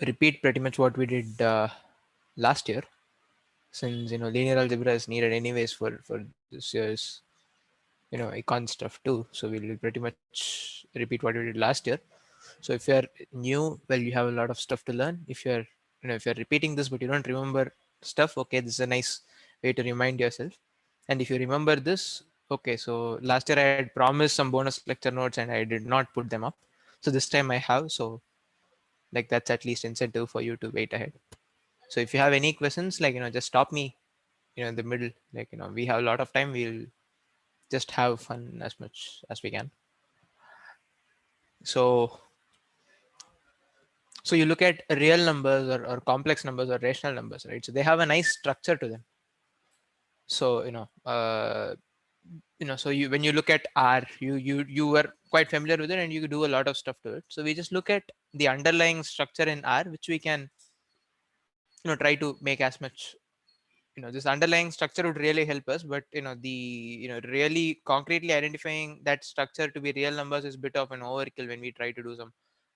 repeat pretty much what we did last year, since linear algebra is needed anyways for this year's econ stuff too. So we'll pretty much repeat what we did last year. So if you're new, well, you have a lot of stuff to learn. If you're if you're repeating this but you don't remember stuff, okay, this is a nice way to remind yourself. And if you remember this, okay, so last year I had promised some bonus lecture notes and I did not put them up. So this time I have. So like that's at least incentive for you to wait ahead. So if you have any questions, like just stop me in the middle. Like we have a lot of time. We'll just have fun as much as we can. So so you look at real numbers or complex numbers or rational numbers, right? So they have a nice structure to them. So so you, when you look at R, you were quite familiar with it and you could do a lot of stuff to it. So we just look at the underlying structure in R, which we can try to make as much. This underlying structure would really help us, but the really concretely identifying that structure to be real numbers is a bit of an overkill when we try to do some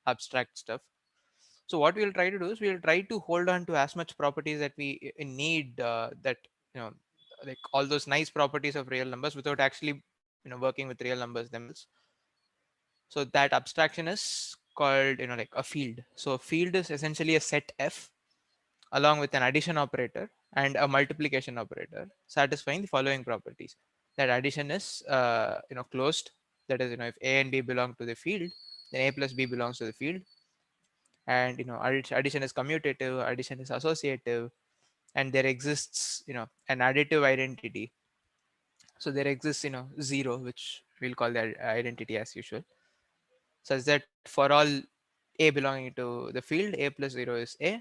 abstract stuff. So what we'll try to do is we'll try to hold on to as much properties that we need, that you know like all those nice properties of real numbers, without actually working with real numbers themselves. So that abstraction is called like a field. So a field is essentially a set F along with an addition operator and a multiplication operator satisfying the following properties. That addition is closed. That is, if A and B belong to the field, then A plus B belongs to the field. And addition is commutative, addition is associative, and there exists an additive identity. So there exists 0, which we'll call the identity as usual, such that for all A belonging to the field, A plus 0 is A,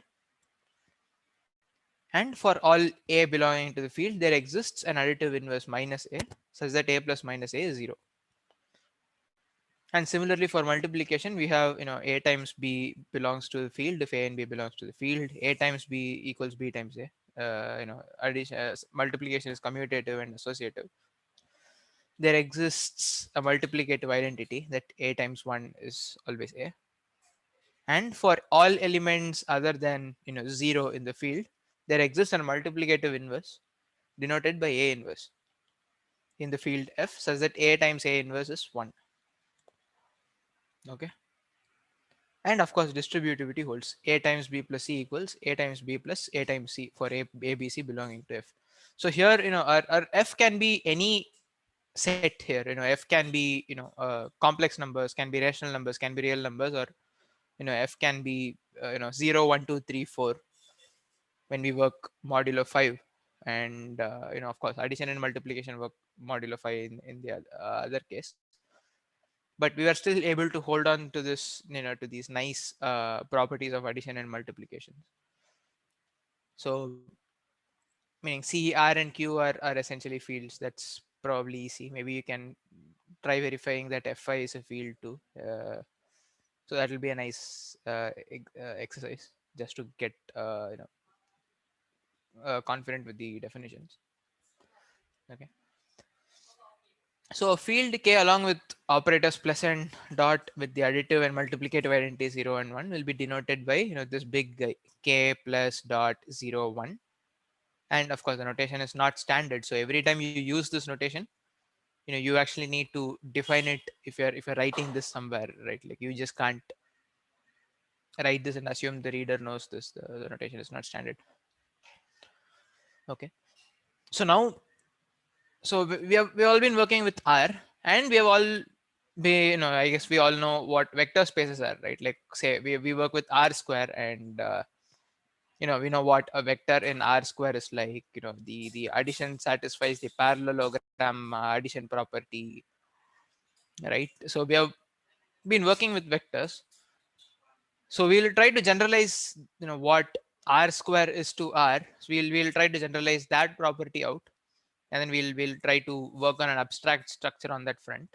and for all A belonging to the field, there exists an additive inverse minus A, such that A plus minus A is 0. And similarly for multiplication, we have A times B belongs to the field if A and B belongs to the field. A times B equals B times A. Addition, multiplication is commutative and associative. There exists a multiplicative identity that A times 1 is always A. And for all elements other than 0 in the field, there exists a multiplicative inverse denoted by A inverse in the field F, such that A times A inverse is 1. Okay. And of course, distributivity holds. A times B plus C equals A times B plus A times C for A B, C belonging to F. So here, our F can be any set here. F can be, complex numbers, can be rational numbers, can be real numbers, or, F can be, 0, 1, 2, 3, 4 when we work modulo 5. And, of course, addition and multiplication work modulo 5 in the other case. But we were still able to hold on to this to these nice properties of addition and multiplication. So meaning C, R, and Q are essentially fields. That's probably easy. Maybe you can try verifying that Fi is a field too. So that will be a nice exercise just to get confident with the definitions. Okay. So a field K along with operators plus and dot with the additive and multiplicative identity 0 and 1 will be denoted by this big guy K plus dot 0 1. And of course the notation is not standard. So every time you use this notation, you actually need to define it if you're writing this somewhere, right? Like you just can't write this and assume the reader knows this. The notation is not standard. Okay. So now, so we've all been working with R, and we have all be I guess we all know what vector spaces are, right? Like say we work with R square, and we know what a vector in R square is like. The addition satisfies the parallelogram addition property, right? So we have been working with vectors. So we'll try to generalize what R square is to R. So we'll try to generalize that property out, and then we'll try to work on an abstract structure on that front.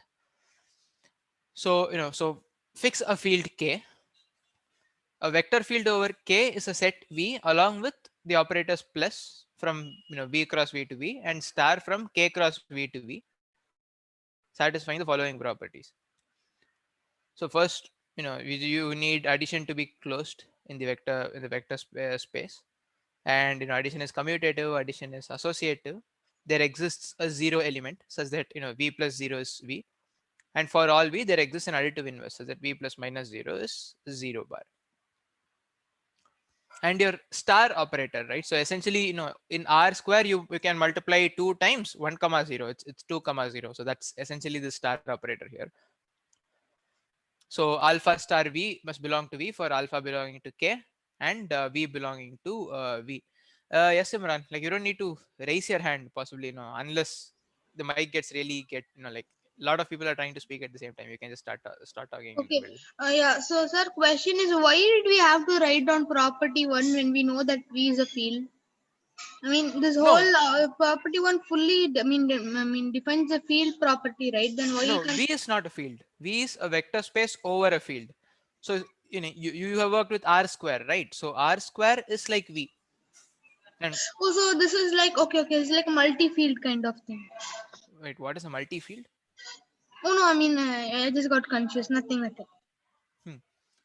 So so fix a field K. A vector field over K is a set V along with the operators plus from V cross V to V and star from K cross V to V, satisfying the following properties. So first, you need addition to be closed. in the vector space. And addition is commutative, addition is associative. There exists a zero element such that v plus 0 is v, and for all v there exists an additive inverse such that v plus minus 0 is 0 bar. And your star operator, right? So essentially, in r square you can multiply 2 times 1 comma 0. It's 2 comma 0. So that's essentially the star operator here. So alpha star v must belong to v for alpha belonging to k, and v belonging to v. Yes, Imran, like you don't need to raise your hand possibly, unless the mic gets really like a lot of people are trying to speak at the same time. You can just start talking in the Okay. middle. Yeah. So, sir, question is, why did we have to write down property one when we know that V is a field? I mean, this No, whole property one fully, defines the field property, right? Then why you no, can? v is not a field. V is a vector space over a field. So you have worked with r square, right? So r square is like v. And Oh, so this is like okay, it's like a multi-field kind of thing. wait, what is a multi-field? Oh no, I mean, I just got confused. Nothing, nothing. Hmm.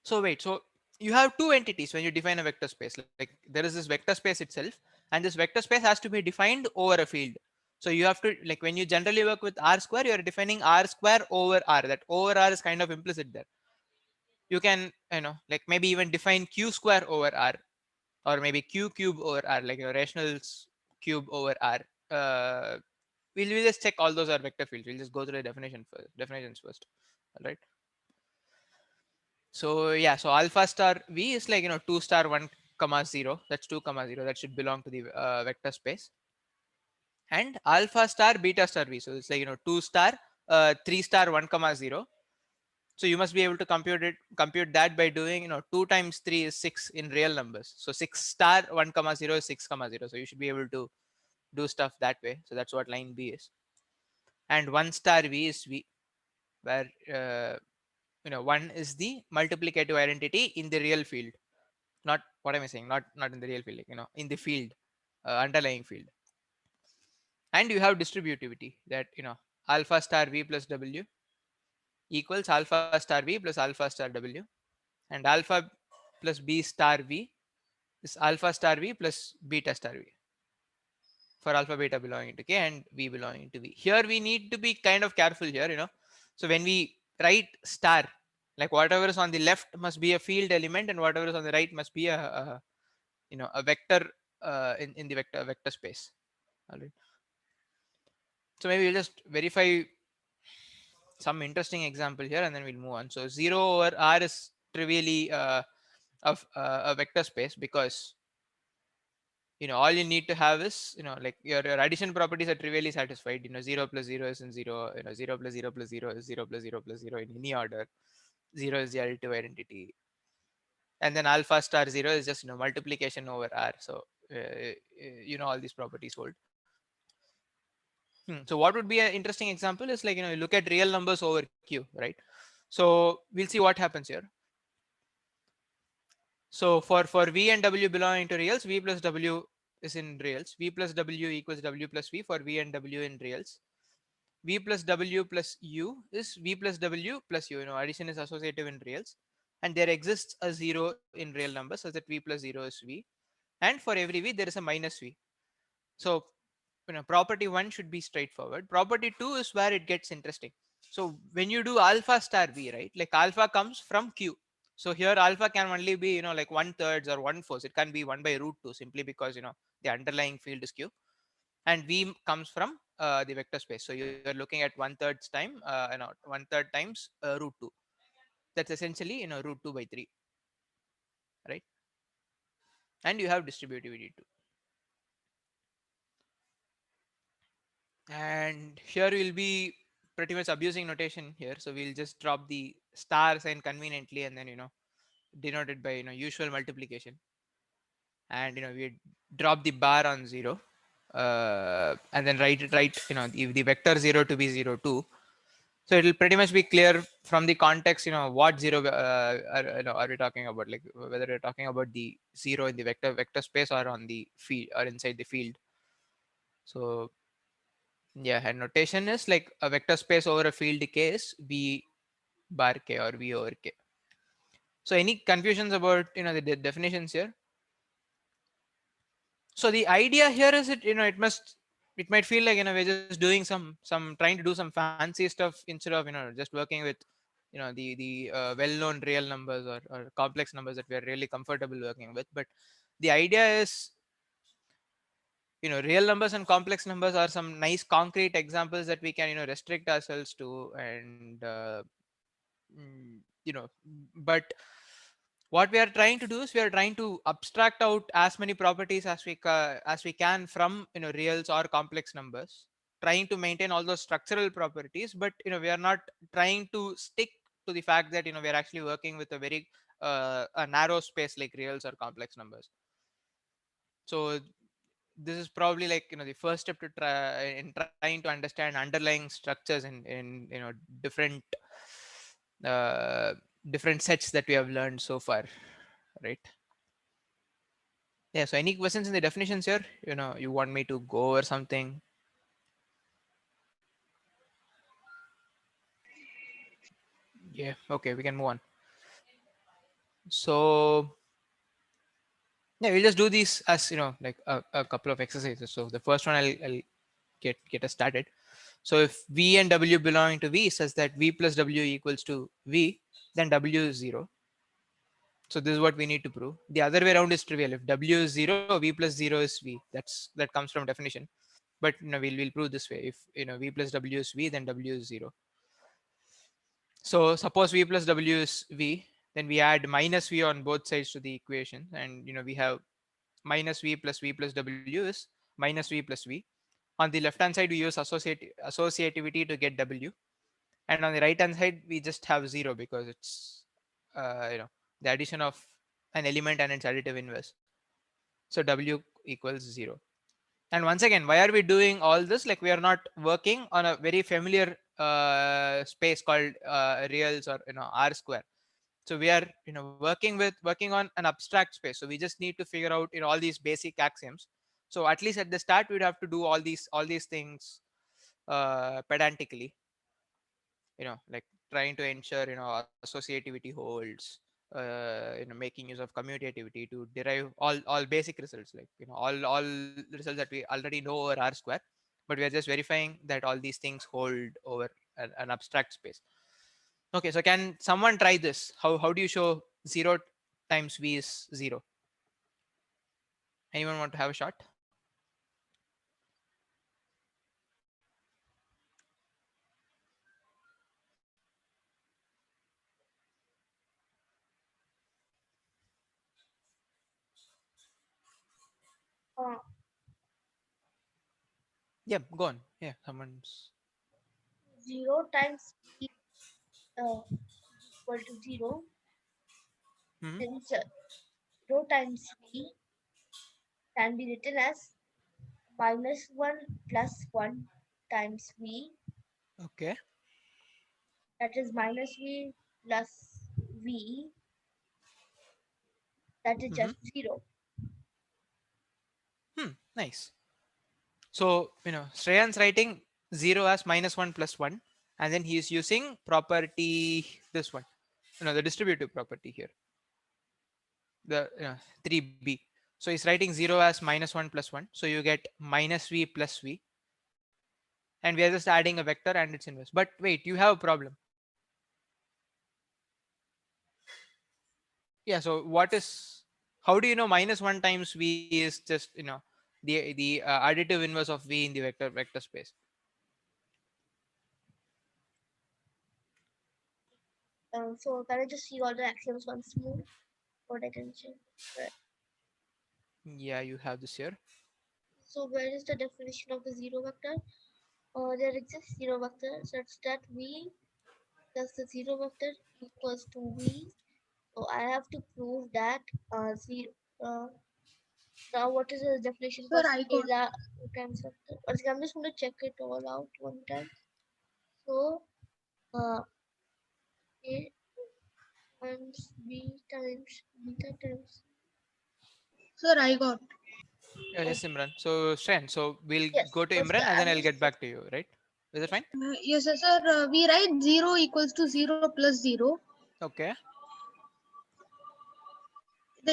So wait, so you have two entities when you define a vector space. Like there is this vector space itself, and this vector space has to be defined over a field. So you have to, like, when you generally work with r square, you are defining r square over r. That over r is kind of implicit there. You can, like maybe even define q square over r, or maybe q cube over r, like rationals cube over r. We'll just check all those are vector fields. We'll just go through the definitions first. All right. So yeah, so alpha star v is like 2 star 1 comma 0. That's 2 comma 0. That should belong to the vector space. And alpha star beta star v. So it's like 2 star 3 star 1 comma 0. So you must be able to compute that by doing 2 times 3 is 6 in real numbers. So 6 star 1 comma 0 is 6 comma 0. So you should be able to do stuff that way. So that's what line B is. And 1 star v is v, where 1 is the multiplicative identity in the real field. Not, what am I saying, not in the real field, like, in the field, underlying field. And you have distributivity, that alpha star v plus w equals alpha star v plus alpha star w, and alpha plus b star v is alpha star v plus beta star v, for alpha beta belonging to k and v belonging to v. Here we need to be kind of careful here. So when we write star, like whatever is on the left must be a field element, and whatever is on the right must be a vector, in the vector space. All right. So maybe we'll just verify some interesting example here, and then we'll move on. So 0 over r is trivially of a vector space, because all you need to have is, like your addition properties are trivially satisfied. 0 plus 0 is in 0. 0 plus 0 plus 0 is 0 plus 0 plus 0 in any order. 0 is the additive identity, and then alpha star 0 is just multiplication over r. So all these properties hold. So what would be an interesting example is, like, you look at real numbers over q, right? So we'll see what happens here. So for v and w belonging to reals, v plus w is in reals. V plus w equals w plus v for v and w in reals. V plus w plus u is v plus w plus u. Addition is associative in reals, and there exists a zero in real numbers such that v plus 0 is v, and for every v there is a minus v. So property 1 should be straightforward. Property 2 is where it gets interesting. So when you do alpha star v, right, like alpha comes from q. So here alpha can only be like 1/3 or 1/4. It can be 1 by root 2, simply because the underlying field is q, and v comes from the vector space. So you're looking at 1/3 time 1/3 times root 2. That's essentially root 2 by 3, right? And you have distributivity too. And here we'll be pretty much abusing notation here, so we'll just drop the star sign conveniently, and then denote it by usual multiplication. And we drop the bar on 0, and then write the vector 0 to be 0 2. So it'll pretty much be clear from the context, what 0 are we talking about, like whether we're talking about the 0 in the vector space, or on the field, or inside the field. So yeah, and notation is like a vector space over a field k is v bar k or v over k. So any confusions about the definitions here? So the idea here is it might feel like we're just doing some trying to do some fancy stuff instead of just working with the well-known real numbers or complex numbers that we are really comfortable working with. But the idea is real numbers and complex numbers are some nice concrete examples that we can restrict ourselves to. And but what we are trying to do is we are trying to abstract out as many properties as we can from reals or complex numbers, trying to maintain all those structural properties. But we are not trying to stick to the fact that we are actually working with a very a narrow space like reals or complex numbers. So this is probably like the first step to try in trying to understand underlying structures in different uh, different sets that we have learned so far, right? Yeah, so any questions in the definitions here, you want me to go over something? Yeah, okay, we can move on. So yeah, we'll just do these as like a couple of exercises. So the first one I'll get us started. So if v and w belonging to v says that v plus w equals to v, then w is 0. So this is what we need to prove. The other way around is trivial. If w is 0, v plus 0 is v. That comes from definition. But we'll prove this way. If v plus w is v, then w is 0. So suppose v plus w is v, then we add minus v on both sides to the equation, and we have minus v plus w is minus v plus v. On the left hand side, we use associativity to get w, and on the right hand side, we just have 0 because it's the addition of an element and its additive inverse. So w equals 0. And once again, why are we doing all this? Like, we are not working on a very familiar space called reals or r square. So we are working on an abstract space. So we just need to figure out all these basic axioms. So at least at the start, we'd have to do all these things pedantically, like trying to ensure associativity holds, making use of commutativity to derive all basic results, like all results that we already know over r square. But we are just verifying that all these things hold over an abstract space. Okay, so can someone try this? How do you show 0 times v is 0? Anyone want to have a shot? Uh, Yeah, go on. Yeah, someone's. 0 times p equal to 0, Hmm. since 0 times p can be written as minus 1 plus 1 times v, Okay. that is minus v plus v, that is Mm-hmm. just 0. Nice. So, Shreyan's writing 0 as minus 1 plus 1, and then he is using property this one, the distributive property here, the 3b. So he's writing 0 as minus 1 plus 1. So you get minus v plus v, and we are just adding a vector and its inverse. But wait, you have a problem. Yeah, so how do you know minus 1 times v is just, the additive inverse of v in the vector space? So can I just see all the axioms once more? What I can check. Right. Yeah, you have this here. So where is the definition of the zero vector? There exists zero vector such that v plus the zero vector equals to v. So I have to prove that zero. Now, what is the definition for Sir, I got. scalar times vector? Okay, I'm just going to check it all out one time. So, uh, a times b times beta times. Sir, I got. Yes, Imran. So, Shreyan, so we'll Yes, go to first Imran and then I'm I'll just get back to you, right? Is that fine? Yes, sir. We write 0 equals to 0 plus 0. Okay.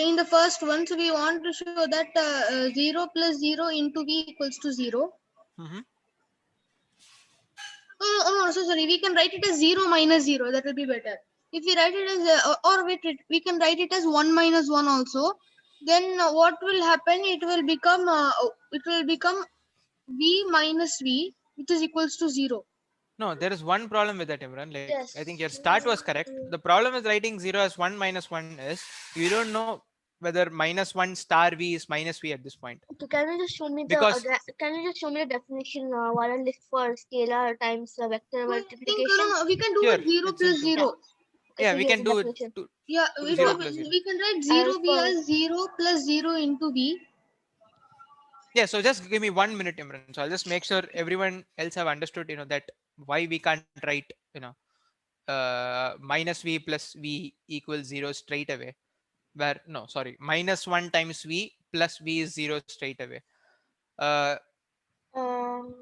in the first one, so we want to show that 0 plus 0 into v equals to 0. Mm-hmm. Oh, no, so sorry. We can write it as 0 minus 0. That will be better. If we write it as, or wait, we can write it as 1 minus 1 also. Then what will happen? It will become v minus v, which is equals to 0. No, there is one problem with that, Imran. Like, I think your Yes. start was correct. The problem with writing 0 as 1 minus 1 is you don't know whether minus 1 star v is minus v at this point. Okay, can you just show me the Because, can you just show me the definition while I list for scalar times So vector I think multiplication? we can do here, it 0 it's plus simple. Yeah. 0. Okay, Yeah, so we here's can the do it definition. to Yeah, 0 plus 0. we can write I'll 0v for as 0 plus 0 into v. Yeah, so just give me 1 minute, Imran. So I'll just make sure everyone else have understood, that why we can't write, minus v plus v equals 0 straight away. Where, no, sorry, minus 1 times v plus v is 0 straight away. Uh, um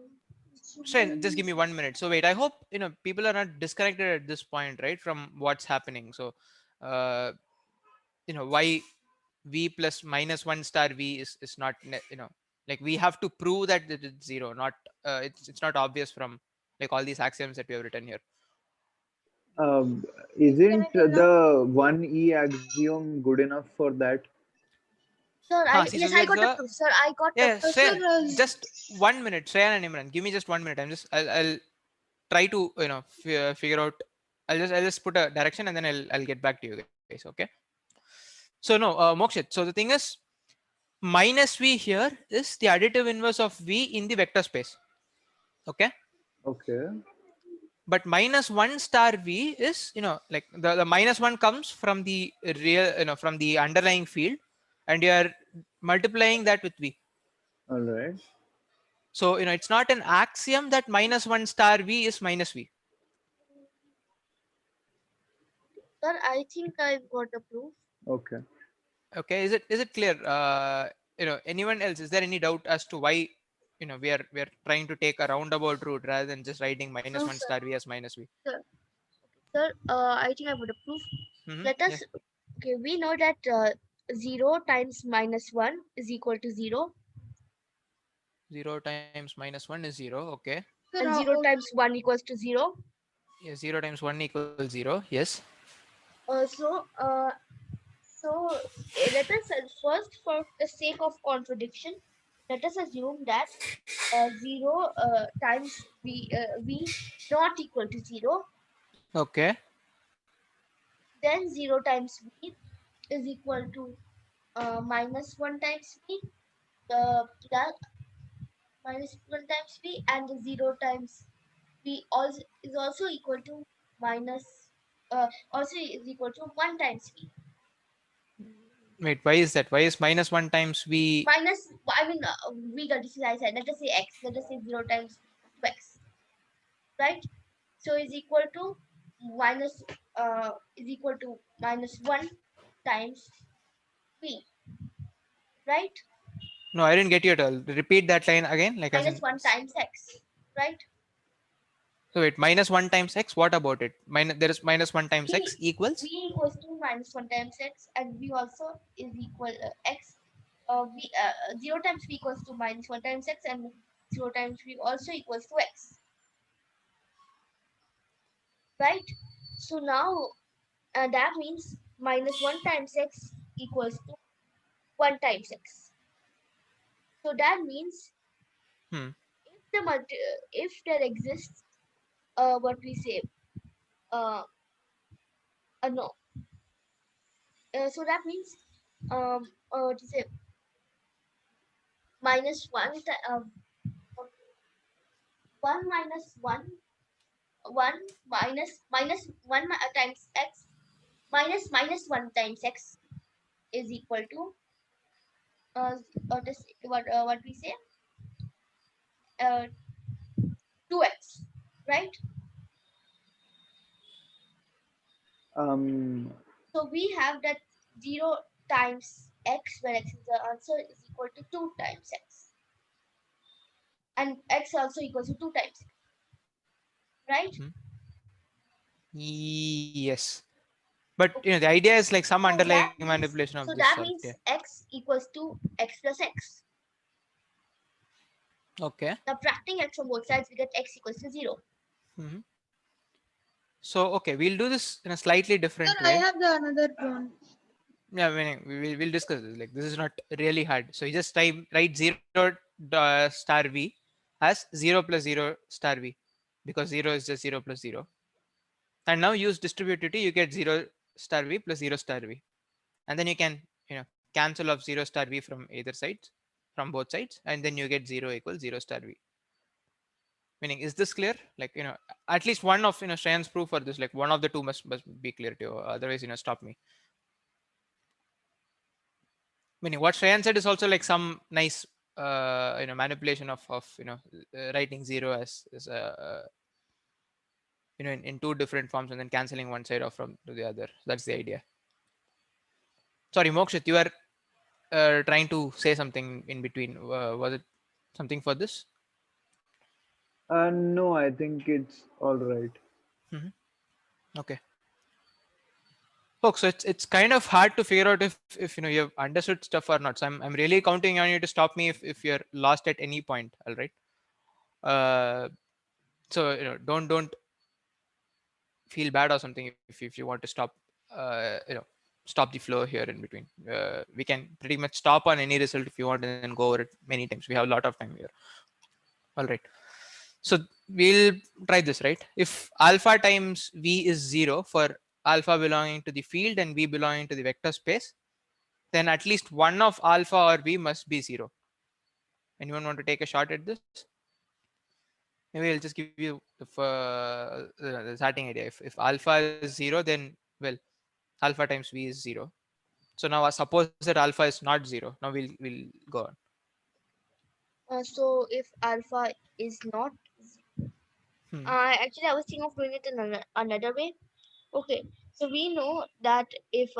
so just give me 1 minute. So wait, I hope, people are not disconnected at this point, right, from what's happening. So, uh, why v plus minus 1 star v is not, like we have to prove that it's 0, not, it's not obvious from like all these axioms that we have written here. Um, can I isn't tell now? the 1e axiom good enough for that? Sir, See, so yes, we I have got the the, proof. Sir, I got the yeah, proof. Sir, just 1 minute, Shreya and Imran, give me just 1 minute. I'll try to, figure out. I'll just put a direction and then I'll get back to you guys. Okay. So no, Mokshit. So the thing is, minus v here is the additive inverse of v in the vector space. Okay. Okay. But minus 1 star v is, like the minus 1 comes from the real, from the underlying field, and you are multiplying that with v. All right. So, it's not an axiom that minus 1 star v is minus v. Sir, I think I got the proof. Okay. Okay, is it clear? Anyone else, is there any doubt as to why, we are trying to take a roundabout route rather than just writing minus No, 1 sir. star v as minus v? Sir, sir, I think I got the proof. Let Yeah. us. Okay, we know that 0 times minus 1 is equal to 0, 0 times minus 1 is 0. Okay. sir, and 0 times 1 equals to 0. Yeah, 0 times 1 equals 0. Yes. Uh, so, uh, so let us first, for the sake of contradiction, let us assume that 0 times v not equal to 0, Okay. then 0 times v is equal to minus 1 times v, plus minus 1 times v, and the 0 times v also is also equal to minus, also is equal to 1 times v. Wait, why is that? Why is minus 1 times v? Minus, I mean, we got this, I said, let us say x, let us say 0 times v to x, right? So is equal to minus, is equal to minus 1 times v, right? No, I didn't get you at all. Repeat that line again, like as Minus in. 1 times x, right? So wait, minus 1 times x. What about it? There is minus 1 times x v equals. v equals to minus 1 times x, and v also is equal x, v 0 times v equals to minus 1 times x, and 0 times v also equals to x, right? So now that means minus 1 times x equals to 1 times x. So that means Hmm. if if there exists what we say, uh, no, so that means to say minus 1 1 minus 1, 1 minus 1 times x minus 1 times x is equal to what we say, uh, 2x, right? Um, So we have that 0 times x, where x is the answer, is equal to 2 times x, and x also equals to 2 times x, right? Hmm. Yes. But the idea is like some So that underlying means, manipulation of so this that sort. Yeah. means x equals to x plus x. Okay. Subtracting x from both sides, we get x equals to 0. hmm So okay, we'll do this in a slightly Sir, different I way. have the another one. Yeah, we'll discuss this. Like this is not really hard. So you just write 0 star v as 0 plus 0 star v, because 0 is just 0 plus 0. And now use distributivity, you get 0 star v plus 0 star v. And then you can cancel off 0 star v from either sides, from both sides, and then you get 0 equals 0 star v. Meaning, is this clear? Like, at least one of Shayan's proof for this, like one of the two must be clear to you. Otherwise, stop me. Meaning, what Shayan said is also like some nice manipulation of writing 0 as in two different forms, and then canceling one side off from to the other. That's the idea. Sorry, Mokshit, you are trying to say something in between. Was it something for this? No, I think it's all right. hmm Okay. Folks, so it's kind of hard to figure out if you've understood stuff or not. So I'm really counting on you to stop me if you're lost at any point. All right. Uh, so don't feel bad or something if you want to stop. Stop the flow here in between. We can pretty much stop on any result if you want and then go over it many times. We have a lot of time here. All right. So we'll try this, right? If alpha times v is 0 for alpha belonging to the field and v belonging to the vector space, then at least one of alpha or v must be 0. Anyone want to take a shot at this? Maybe I'll just give you the starting idea. If alpha is 0, then, well, alpha times v is 0. So now suppose that alpha is not 0. Now we'll go on. So if alpha is not, Hmm. actually I was thinking of doing it in another way. Okay, so we know that if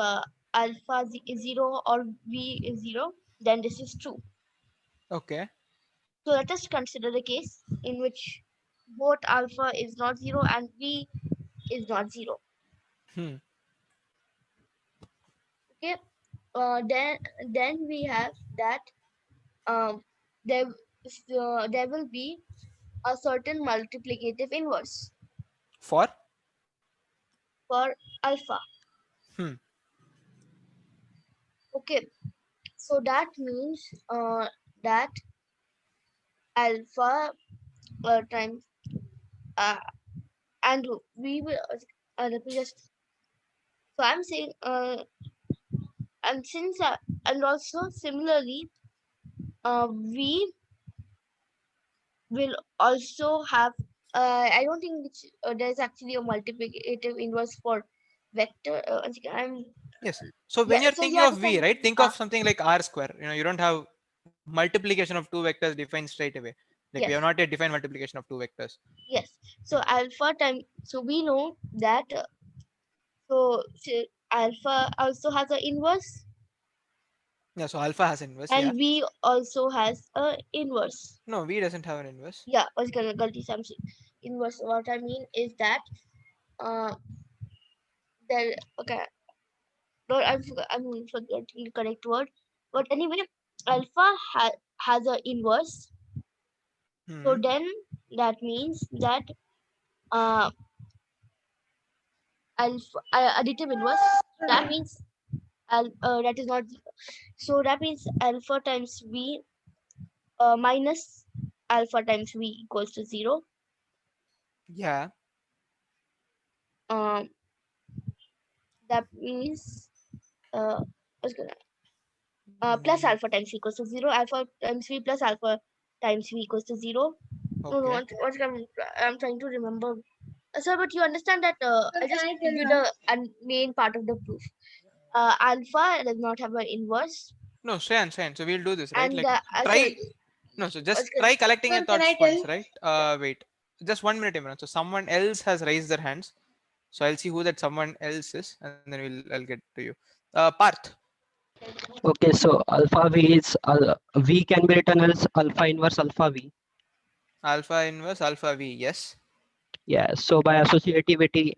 alpha is 0 or v is 0, then this is true. Okay. So let us consider the case in which both alpha is not 0 and v is not 0. Hmm. Okay, then we have that um, there there will be a certain multiplicative inverse For. for alpha. Hmm. Okay, so that means that alpha times uh, and we will let me just, so I'm saying and since and also similarly we will also have I don't think there's actually a multiplicative inverse for vector. I'm Yes. So when Yeah, you're so thinking you of v, understand. right, think of something like r square. You don't have multiplication of two vectors defined straight away. Like we have Yes, not yet defined multiplication of two vectors. yes. So Hmm. alpha time. So we know that. So alpha also has an inverse, Yeah. So alpha has inverse. and Yeah. v also has a inverse. No, v doesn't have an inverse. Yeah, what's gonna I'm saying inverse. What I mean is that uh there. Okay, no, I'm forgetting the correct word. But anyway, alpha has a inverse. So Hmm. then that means that uh alpha additive inverse. That means that is not, so that means alpha times v minus alpha times v equals to 0. Yeah. Um, that means what's gonna plus Mm, alpha times v equals to 0. Alpha times v plus alpha times v equals to 0. No, no, okay. I'm trying to remember. Sir, but you understand that Sir, I can just I give tell you now? the main part of the proof. Alpha does not have an inverse, No, Shayan. So we'll do this, right? and Like so try. No, so what's just gonna try collecting your Sir, can thoughts I tell? once, right? Wait. Just 1 minute, Imran. So someone else has raised their hands. So I'll see who that someone else is, and then I'll get to you. Parth. Okay, so alpha v is v can be written as alpha inverse alpha v. Alpha inverse alpha v. Yes. Yeah, so by associativity,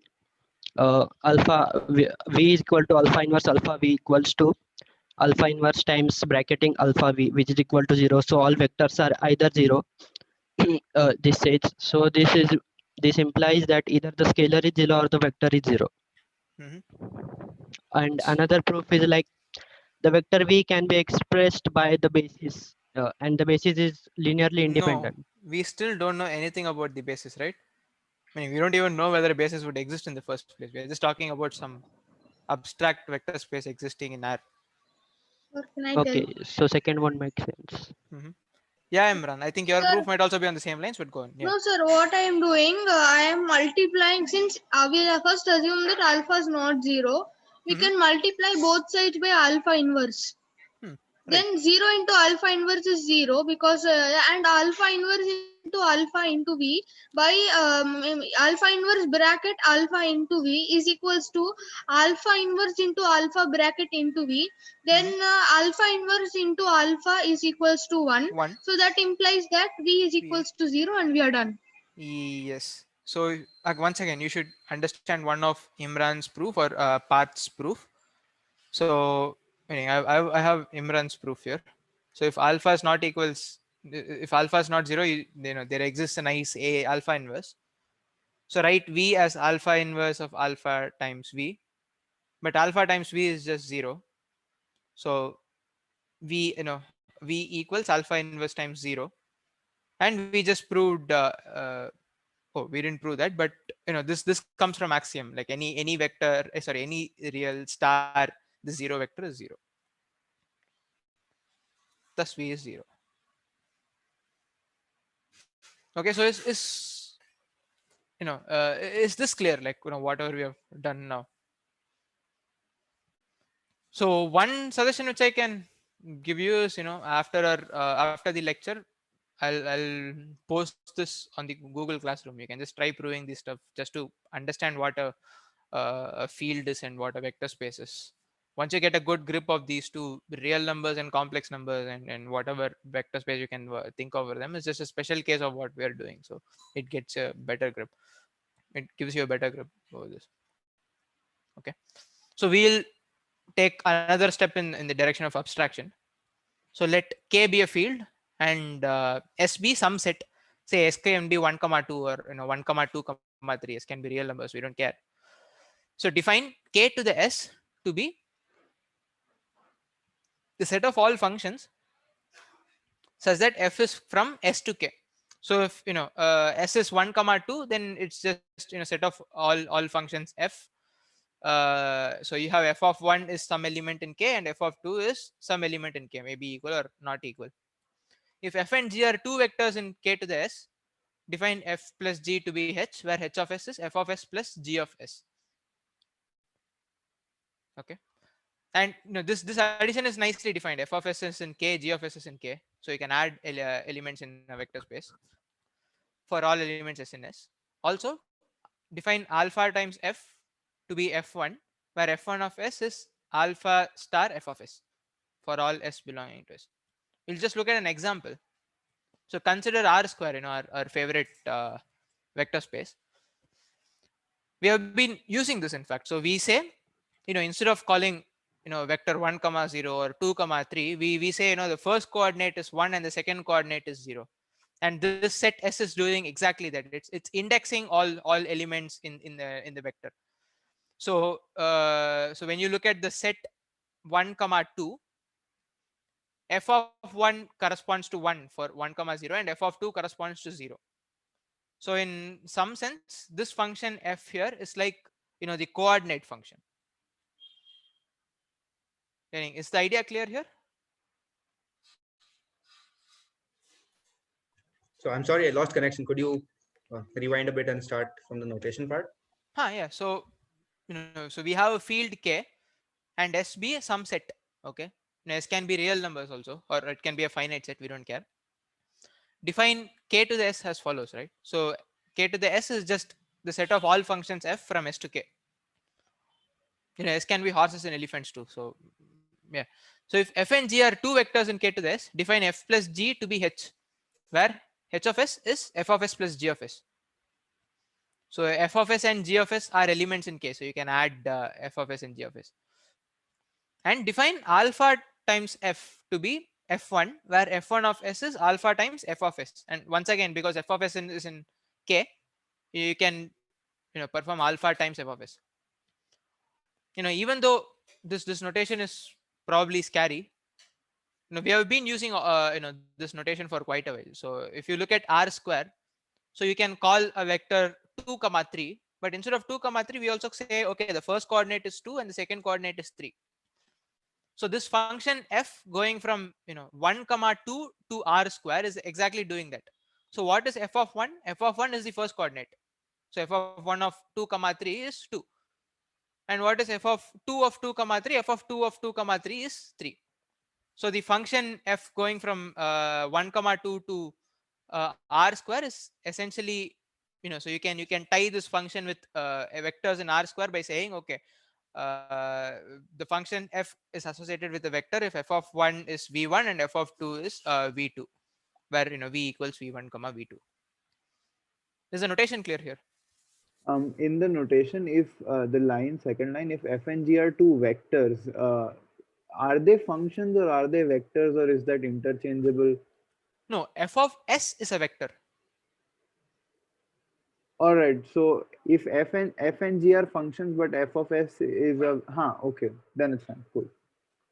alpha v is equal to alpha inverse alpha v equals to alpha inverse times bracketing alpha v, which is equal to 0. So all vectors are either 0. This says, so this implies that either the scalar is 0 or the vector is 0. Mm-hmm. And another proof is like the vector v can be expressed by the basis, and the basis is linearly No, independent. we still don't know anything about the basis, right? I mean, we don't even know whether a basis would exist in the first place. We are just talking about some abstract vector space existing in R. Or can I tell? Okay, so second one makes sense. Mm-hmm. Yeah, Imran. I think your Sir, proof might also be on the same lines, but go on. Yeah. no, sir. What I am doing, I am multiplying. Since we first assume that alpha is not zero, we Mm-hmm. can multiply both sides by alpha inverse. Hmm. Right. Then 0 into alpha inverse is 0 because and alpha inverse into alpha into v by alpha inverse bracket alpha into v is equals to alpha inverse into alpha bracket into v. Then Mm-hmm. alpha inverse into alpha is equals to 1. One. So that implies that v is We. equals to 0 and we are done. Yes. So once again, you should understand one of Imran's proof or Path's proof. So meaning I have Imran's proof here. So if alpha is not equals, if alpha is not zero, you know there exists a nice a alpha inverse. So write v as alpha inverse of alpha times v, but alpha times v is just zero. So v, v equals alpha inverse times zero, and we just proved. Oh, we didn't prove that, but this comes from axiom. Like any vector, sorry, any real star, the zero vector is zero. Thus v is zero. Okay, so is this clear? Like whatever we have done now. So one suggestion which I can give you is after the lecture, I'll post this on the Google Classroom. You can just try proving this stuff just to understand what a field is and what a vector space is. Once you get a good grip of these two real numbers and complex numbers and whatever vector space you can think over them, it's just a special case of what we are doing. So it gets a better grip. It gives you a better grip over this. Okay. So we'll take another step in the direction of abstraction. So let K be a field and S be some set. Say S can be 1 comma 2 or 1 comma 2 comma 3. S can be real numbers. We don't care. So define K to the S to be the set of all functions such that F is from S to K. So if S is 1 comma 2, then it's just set of all functions F. So you have F of 1 is some element in K and F of 2 is some element in K, maybe equal or not equal. If F and G are two vectors in K to the S, define F plus G to be H, where H of S is F of S plus G of S. Okay. And this addition is nicely defined. F of S is in K, G of S is in K. So you can add elements in a vector space for all elements S in S. Also, define alpha times F to be F1, where F1 of S is alpha star F of S for all S belonging to S. We'll just look at an example. So consider R square, our favorite vector space. We have been using this in fact. So we say, instead of calling, vector 1 comma 0 or 2 comma 3, we say, the first coordinate is 1 and the second coordinate is 0. And this set S is doing exactly that. It's indexing all elements in the vector. So so when you look at the set 1 comma 2, f of 1 corresponds to 1 for 1 comma 0 and f of 2 corresponds to 0. So in some sense, this function f here is like the coordinate function. Is the idea clear here? So I'm sorry, I lost connection. Could you rewind a bit and start from the notation part? Yeah. So so we have a field K and S be some set. Okay. Now S can be real numbers also, or it can be a finite set. We don't care. Define K to the S as follows, right? So K to the S is just the set of all functions f from S to K. S can be horses and elephants too. So yeah. So if f and g are two vectors in K to the S, define f plus g to be h, where h of s is f of s plus g of s. So f of s and g of s are elements in K. So you can add f of s and g of s. And define alpha times f to be f1, where f1 of s is alpha times f of s. And once again, because f of s is in K, you can perform alpha times f of s. Even though this notation is probably scary, we have been using this notation for quite a while. So if you look at r square, so you can call a vector 2 comma 3, but instead of 2 comma 3 we also say, okay, the first coordinate is 2 and the second coordinate is 3. So this function f going from 1 comma 2 to r square is exactly doing that. So what is f of 1? F of 1 is the first coordinate. So f of 1 of 2 comma 3 is 2. And what is f of 2 of 2 comma 3? F of 2 of 2 comma 3 is 3. So the function f going from 1 comma 2 to r square is essentially, so you can tie this function with vectors in r square by saying, okay, the function f is associated with the vector if f of 1 is v1 and f of 2 is v2, where v equals v1 comma v2. Is the notation clear here? In the notation, if the line, second line, if f and g are two vectors, are they functions or are they vectors, or is that interchangeable? No, f of s is a vector. All right. So if f and g are functions, but f of s is a okay, then it's fine. Cool.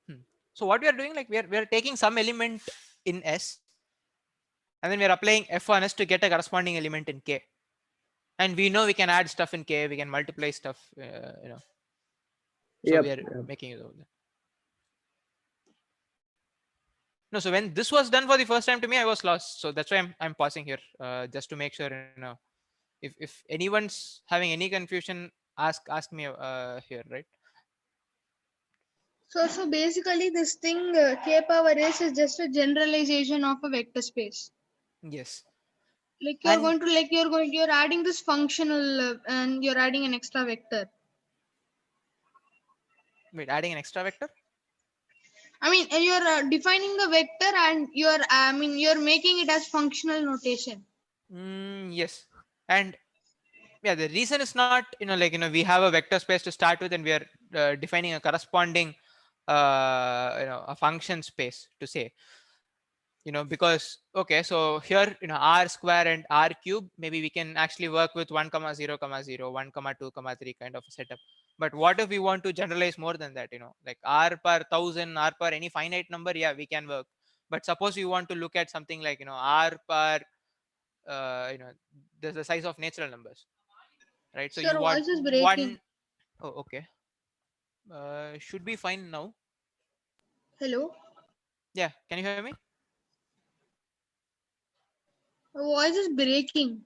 Hmm. So what we are doing, like we are taking some element in s, and then we are applying f on s to get a corresponding element in K. And we know we can add stuff in K, we can multiply stuff, so we Yep. are Yep. making use of that. No, so when this was done for the first time to me, I was lost. So that's why I'm pausing here, just to make sure, if anyone's having any confusion, ask me here, right? So basically this thing k power s is just a generalization of a vector space. Yes. Like And you're adding this functional and you're adding an extra vector. wait, adding an extra vector? I mean, you're defining the vector and you're making it as functional notation. Yes. And yeah, the reason is not, like, we have a vector space to start with, and we are defining a corresponding a function space to say, because okay, so here, r square and r cube, maybe we can actually work with 1 comma 0 comma 0, 1 comma 2 comma 3 kind of a setup. But what if we want to generalize more than that, like r per 1000, r per any finite number? Yeah, we can work. But suppose you want to look at something like, r per there's the size of natural numbers, right? So So your you want voice is breaking. one. Oh, okay. Should be fine now. Hello? Yeah, can you hear me? Your voice is breaking.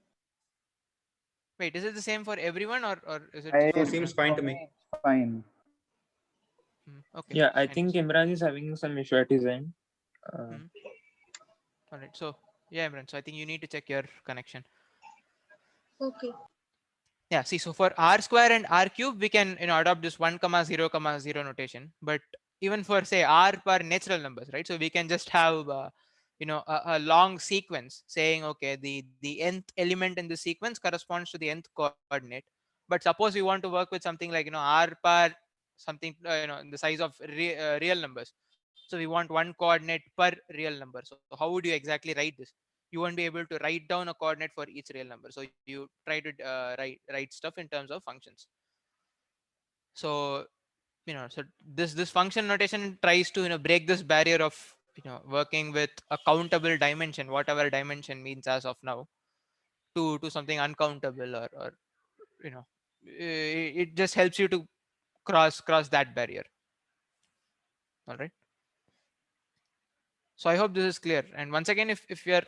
Wait, is it the same for everyone, or is it I just So for seems Imran? fine For to me. me it's fine. Okay, Yeah, I think anyways. Imran is having some issue at his end. Hmm. All right, so yeah, Imran, so I think you need to check your connection. Okay. Yeah, see, so for r square and r cube, we can adopt this 1 comma 0 comma 0 notation. But even for, say, r per natural numbers, right? So we can just have a long sequence saying, okay, the nth element in the sequence corresponds to the nth coordinate. But suppose we want to work with something like, r per something, in the size of real numbers. So we want one coordinate per real number. So how would you exactly write this? You won't be able to write down a coordinate for each real number. So you try to write stuff in terms of functions. So so this function notation tries to break this barrier of working with a countable dimension, whatever dimension means as of now, to something uncountable, or it just helps you to cross that barrier. All right. So I hope this is clear. And once again, if you're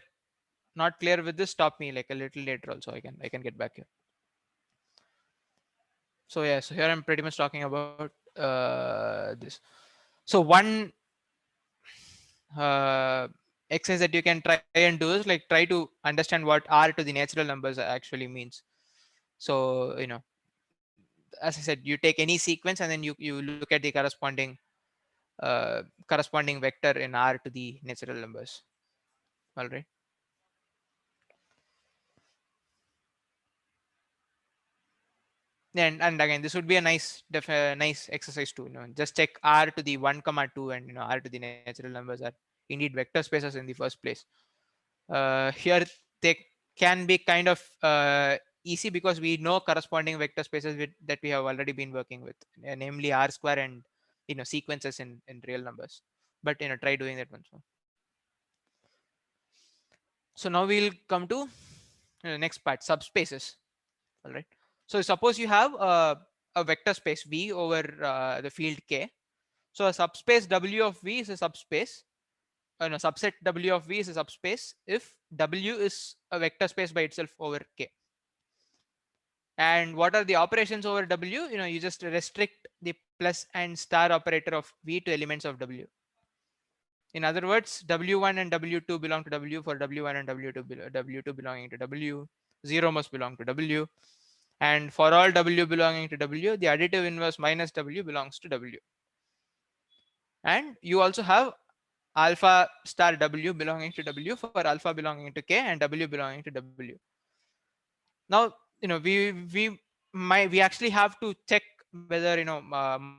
not clear with this, stop me like a little later also. I can get back here. So yeah, so here I'm pretty much talking about this. So one uh, exercise that you can try and do is, like, try to understand what r to the natural numbers actually means. So as I said, you take any sequence and then you look at the corresponding vector in r to the natural numbers. All right. And again, this would be a nice exercise too. Just check R to the 1 comma 2, and R to the natural numbers are indeed vector spaces in the first place. Here they can be kind of easy because we know corresponding vector spaces that we have already been working with, namely R square and sequences in real numbers. But try doing that once more. So now we'll come to next part, subspaces. All right. So suppose you have a vector space V over the field K. So a subspace W of V is a subspace. No, subset W of V is a subspace if W is a vector space by itself over K. And what are the operations over W? You just restrict the plus and star operator of V to elements of W. In other words, W1 and W2 belong to W. For W1 and W2 belonging to W, 0 must belong to W. And for all W belonging to W, the additive inverse minus W belongs to W. And you also have alpha star W belonging to W for alpha belonging to K and W belonging to W. Now, we actually have to check whether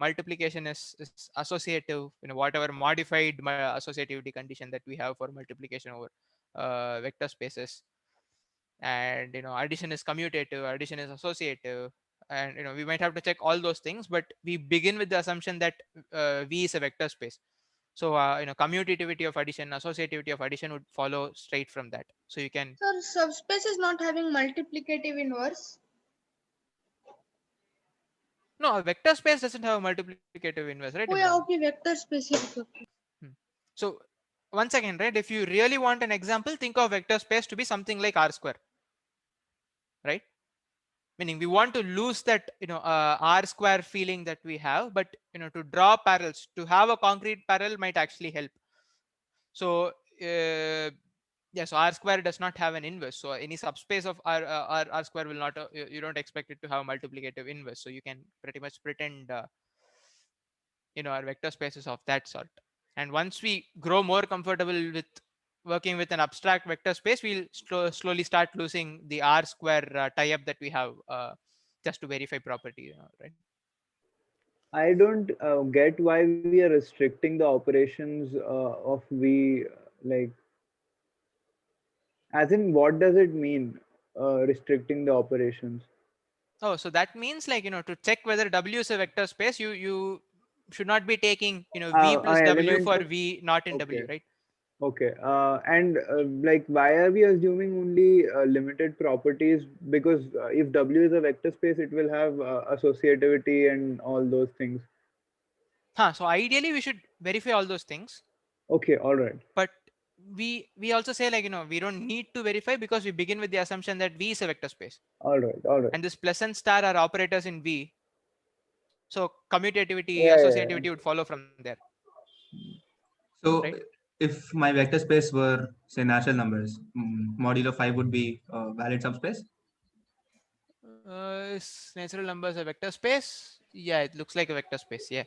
multiplication is associative, whatever modified associativity condition that we have for multiplication over vector spaces. And addition is commutative, addition is associative, and we might have to check all those things, but we begin with the assumption that V is a vector space. So commutativity of addition, associativity of addition would follow straight from that. So you can Sir, subspace is not having multiplicative inverse. no, a vector space doesn't have a multiplicative inverse, right, Oh Imran? yeah, okay, vector space. Yes, okay. So once again, right, if you really want an example, think of vector space to be something like R square, right? Meaning we want to lose that R square feeling that we have, but to draw parallels, to have a concrete parallel might actually help. So yeah, so R square does not have an inverse. So any subspace of R square will not, you don't expect it to have multiplicative inverse. So you can pretty much pretend our vector spaces of that sort. And once we grow more comfortable with working with an abstract vector space, we'll slowly start losing the R square tie-up that we have just to verify property, right? I don't get why we are restricting the operations of V, like, as in, what does it mean, restricting the operations? Oh, so that means, like, to check whether W is a vector space, you should not be taking V plus W Element for of, V not in okay, W, right? okay. And like, why are we assuming only limited properties? Because if W is a vector space, it will have associativity and all those things. So ideally we should verify all those things, Okay, all right, but we also say, like, we don't need to verify because we begin with the assumption that V is a vector space, all right, all right. and this plus and star are operators in V. So commutativity, Yeah, yeah, associativity yeah. would follow from there, So right? if my vector space were say natural numbers, modulo 5 would be a valid subspace. Is natural numbers a vector space? Yeah, it looks like a vector space. Yeah.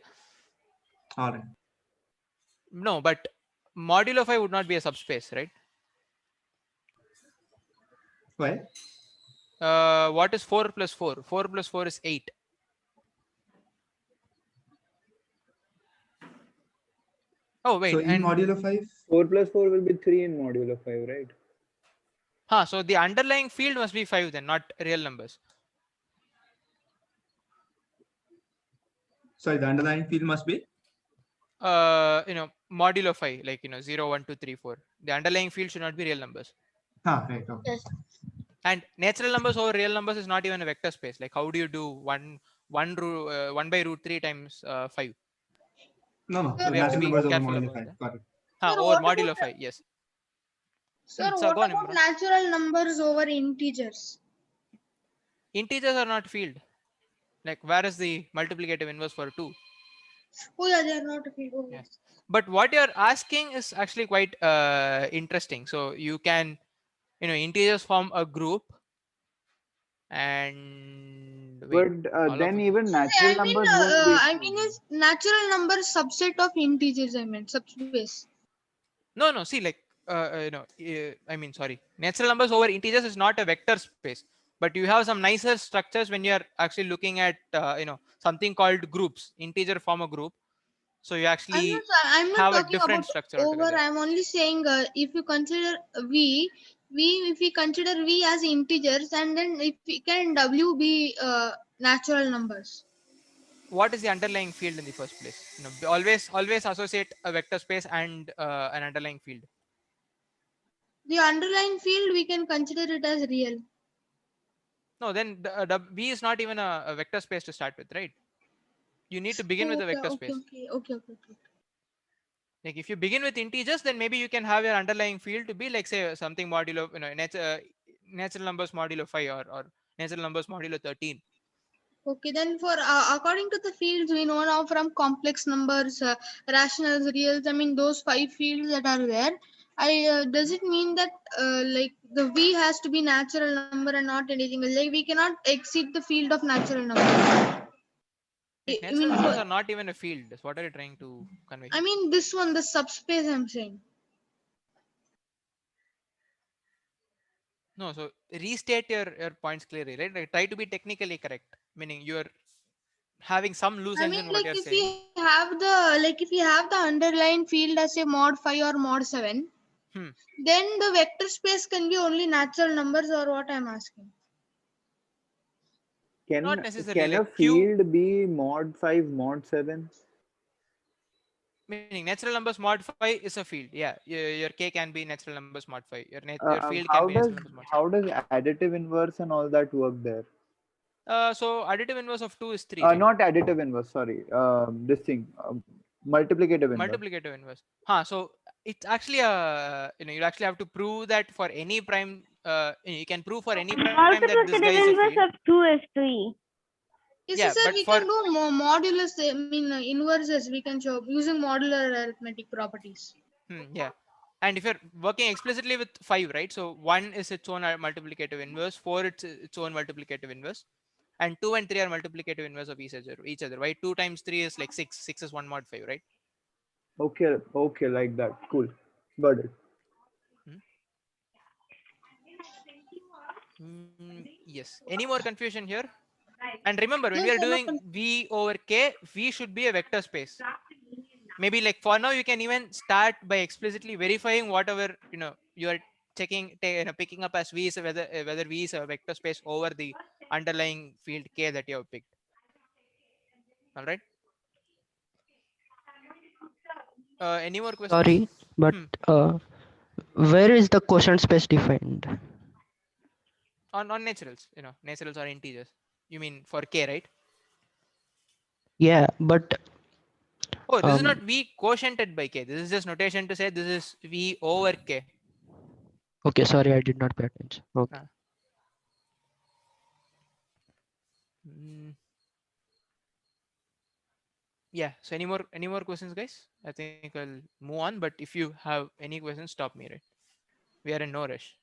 All right. No, but modulo 5 would not be a subspace, right? Why? What is 4 plus 4? 4 plus 4 is 8. Oh, So wait. in And 5, 4 plus 4 will be 3 in modulo 5, right? so the underlying field must be 5 then, not real numbers. sorry, the underlying field must be. Modulo 5, like, 0, 1, 2, 3, 4. The underlying field should not be real numbers. Right. Okay. Yes. And natural numbers over real numbers is not even a vector space. Like, how do you do 1 by root 3 times 5? No. Sir, So we have to Natural be numbers over careful modulo about 5. that. Got it. sir, Over modulo 5, yes. So go on, Imran. natural numbers over integers? Integers are not field. Like, where is the multiplicative inverse for 2? Oh yeah, they are not a field. Oh Yeah. yes. But what you're asking is actually quite interesting. So you can, integers form a group, and wait, But all of then which is even See, natural numbers won't be I mean included. is natural number subset of integers. I meant subspace. no, no. See, like, I mean, sorry, natural numbers over integers is not a vector space. But you have some nicer structures when you're actually looking at something called groups, integer form a group. So you actually I'm not have a talking different about structure over. altogether. I'm only saying if you consider if we consider v as integers, and then if we can w be natural numbers. What is the underlying field in the first place? Always associate a vector space and an underlying field. The underlying field we can consider it as real. No, then the V is not even a vector space to start with, right? You need to begin with a Okay, vector okay, space. okay, okay, okay, okay. Like if you begin with integers, then maybe you can have your underlying field to be like say something modulo, natural numbers modulo 5 or natural numbers modulo 13. Okay, then for according to the fields we know now from complex numbers, rationals, reals. I mean those 5 fields that are there. Does it mean that like the v has to be natural number and not anything else? Like we cannot exceed the field of natural number. Like I natural mean, numbers are not even a field. What are you trying to convey I here? mean this one, the subspace. I'm saying. No, so restate your points clearly, right? Like try to be technically correct, meaning you're having some loose I ends mean, in what like you're if we saying. have if we have the underlying field as a mod 5 or mod 7, Hmm. then the vector space can be only natural numbers, or what I'm asking. Not Can necessarily. can a Like Q, field be mod 5, mod 7? meaning natural numbers mod 5 is a field. Yeah, your K can be natural numbers mod 5. Your field can be How natural does numbers mod 7. additive inverse and all that work there? So additive inverse of 2 is 3, right? Not additive inverse, sorry. This thing, multiplicative inverse. Multiplicative inverse. So it's actually a you actually have to prove that for any prime. You can prove for any prime that this guy is a Multiplicative field. inverse of 2 is 3. Yes, Yeah, sir, but we for can do modulus. I mean, inverses. We can show using modular arithmetic properties. yeah, and if you're working explicitly with 5, right? So 1 is its own multiplicative inverse, 4 it's its own multiplicative inverse, and 2 and 3 are multiplicative inverse of each other. Right? 2 times 3 is like 6. 6 is 1 mod 5, right? Okay, okay, like that. Cool. Got it. Hmm? Yes. Any more confusion here? And remember, when No, we are sir, no. doing V over K, V should be a vector space. Maybe like for now, you can even start by explicitly verifying whatever you are picking up as V is whether V is a vector space over the underlying field K that you have picked. All right. Any more questions? Sorry, but Hmm. where is the quotient space defined? On naturals, naturals are integers. You mean for K, right? Yeah, but Oh, this is um, not V quotiented by K. This is just notation to say this is V over K. okay, sorry, I did not pay attention. Okay. Uh, mm, yeah. So any more questions, guys? I think I'll move on. But if you have any questions, stop me. Right? We are in no rush.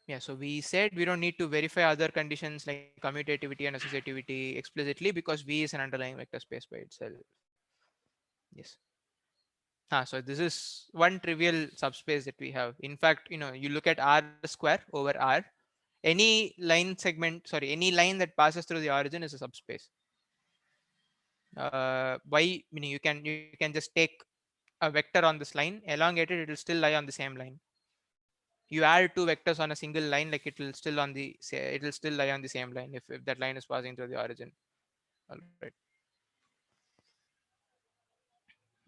Yeah. So we said we don't need to verify other conditions like commutativity and associativity explicitly because V is an underlying vector space by itself. Yes. So this is one trivial subspace that we have. In fact, you look at R square over R. Any line that passes through the origin is a subspace. Why? Meaning you can just take a vector on this line, elongate it, it will still lie on the same line. You add two vectors on a single line, like it will still lie on the same line if that line is passing through the origin. All right.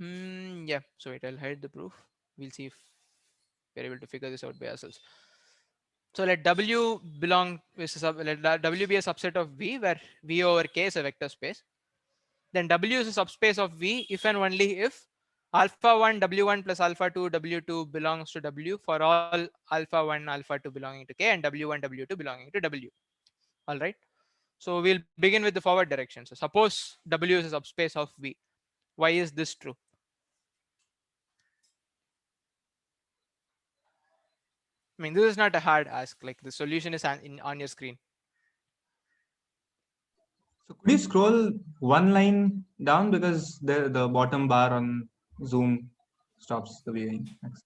Yeah. So wait, I'll hide the proof. We'll see if we're able to figure this out by ourselves. So let W belong let W be a subset of V where V over K is a vector space. Then W is a subspace of V if and only if alpha 1 W1 plus alpha 2 W2 belongs to W for all alpha 1 alpha 2 belonging to K and W1 W2 belonging to W. All right. So we'll begin with the forward direction. So suppose W is a subspace of V. Why is this true? I mean, this is not a hard ask. Like the solution is on your screen. So could you scroll one line down because the bottom bar on Zoom stops the viewing. Thanks.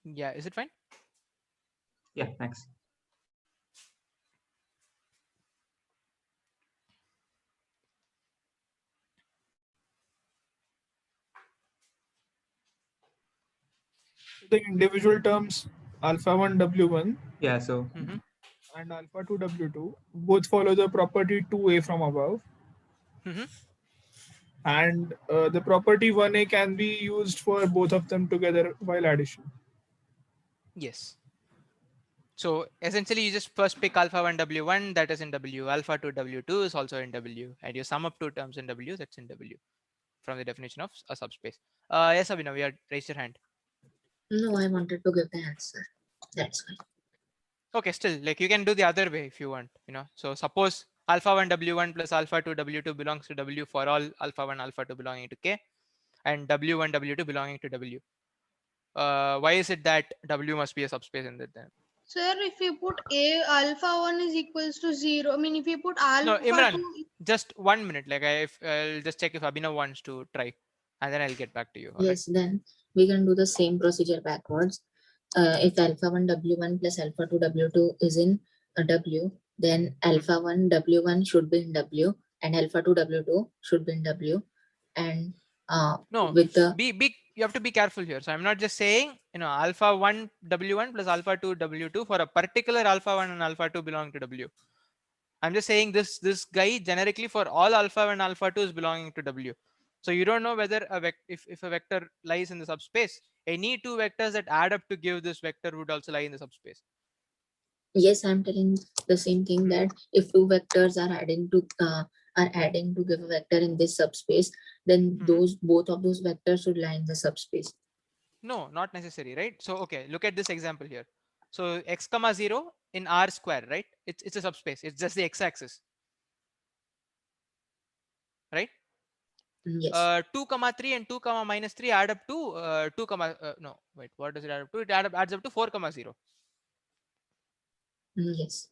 Yeah, is it fine? Yeah, thanks. The individual terms alpha 1 W1 Yeah, so Mm-hmm. and alpha 2 W2 both follow the property 2a from above, Mm-hmm. and the property 1a can be used for both of them together while addition. Yes. So essentially, you just first pick alpha 1 W1, that is in W. Alpha 2 W2 is also in W, and you sum up two terms in W, that's in W from the definition of a subspace. Yes, Abhinav, you had raised your hand. No, I wanted to give the answer. That's why. Okay, still, like you can do the other way if you want, So suppose alpha 1 W1 plus alpha 2 W2 belongs to W for all alpha 1, alpha 2 belonging to K, and W1, W2 belonging to W. Why is it that W must be a subspace in that then? Sir, if you put a alpha 1 is equals to 0, I mean if you put No, alpha Imran, 2, just 1 minute. Like I'll just check if Abhinav wants to try, and then I'll get back to you. All right. Yes, then we can do the same procedure backwards. If alpha 1 W1 plus alpha 2 W2 is in W, then alpha 1 W1 should be in W and alpha 2 W2 should be in W. And No, with the be you have to be careful here. So I'm not just saying alpha 1 W1 plus alpha 2 W2 for a particular alpha 1 and alpha 2 belonging to W. I'm just saying this guy generically for all alpha 1 alpha 2 is belonging to W. So you don't know whether if a vector lies in the subspace, any two vectors that add up to give this vector would also lie in the subspace. yes, I'm telling the same thing, Hmm. that if two vectors are adding to give a vector in this subspace, then Mhm. those both of those vectors should lie in the subspace. No, not necessary, right? So okay, look at this example here. So x comma 0 in R square, right? It's a subspace. It's just the x-axis, right? Yes, 2 comma 3 and 2 comma minus 3 add up to 2 comma no wait, what does it add up to? It adds up to 4 comma 0. yes.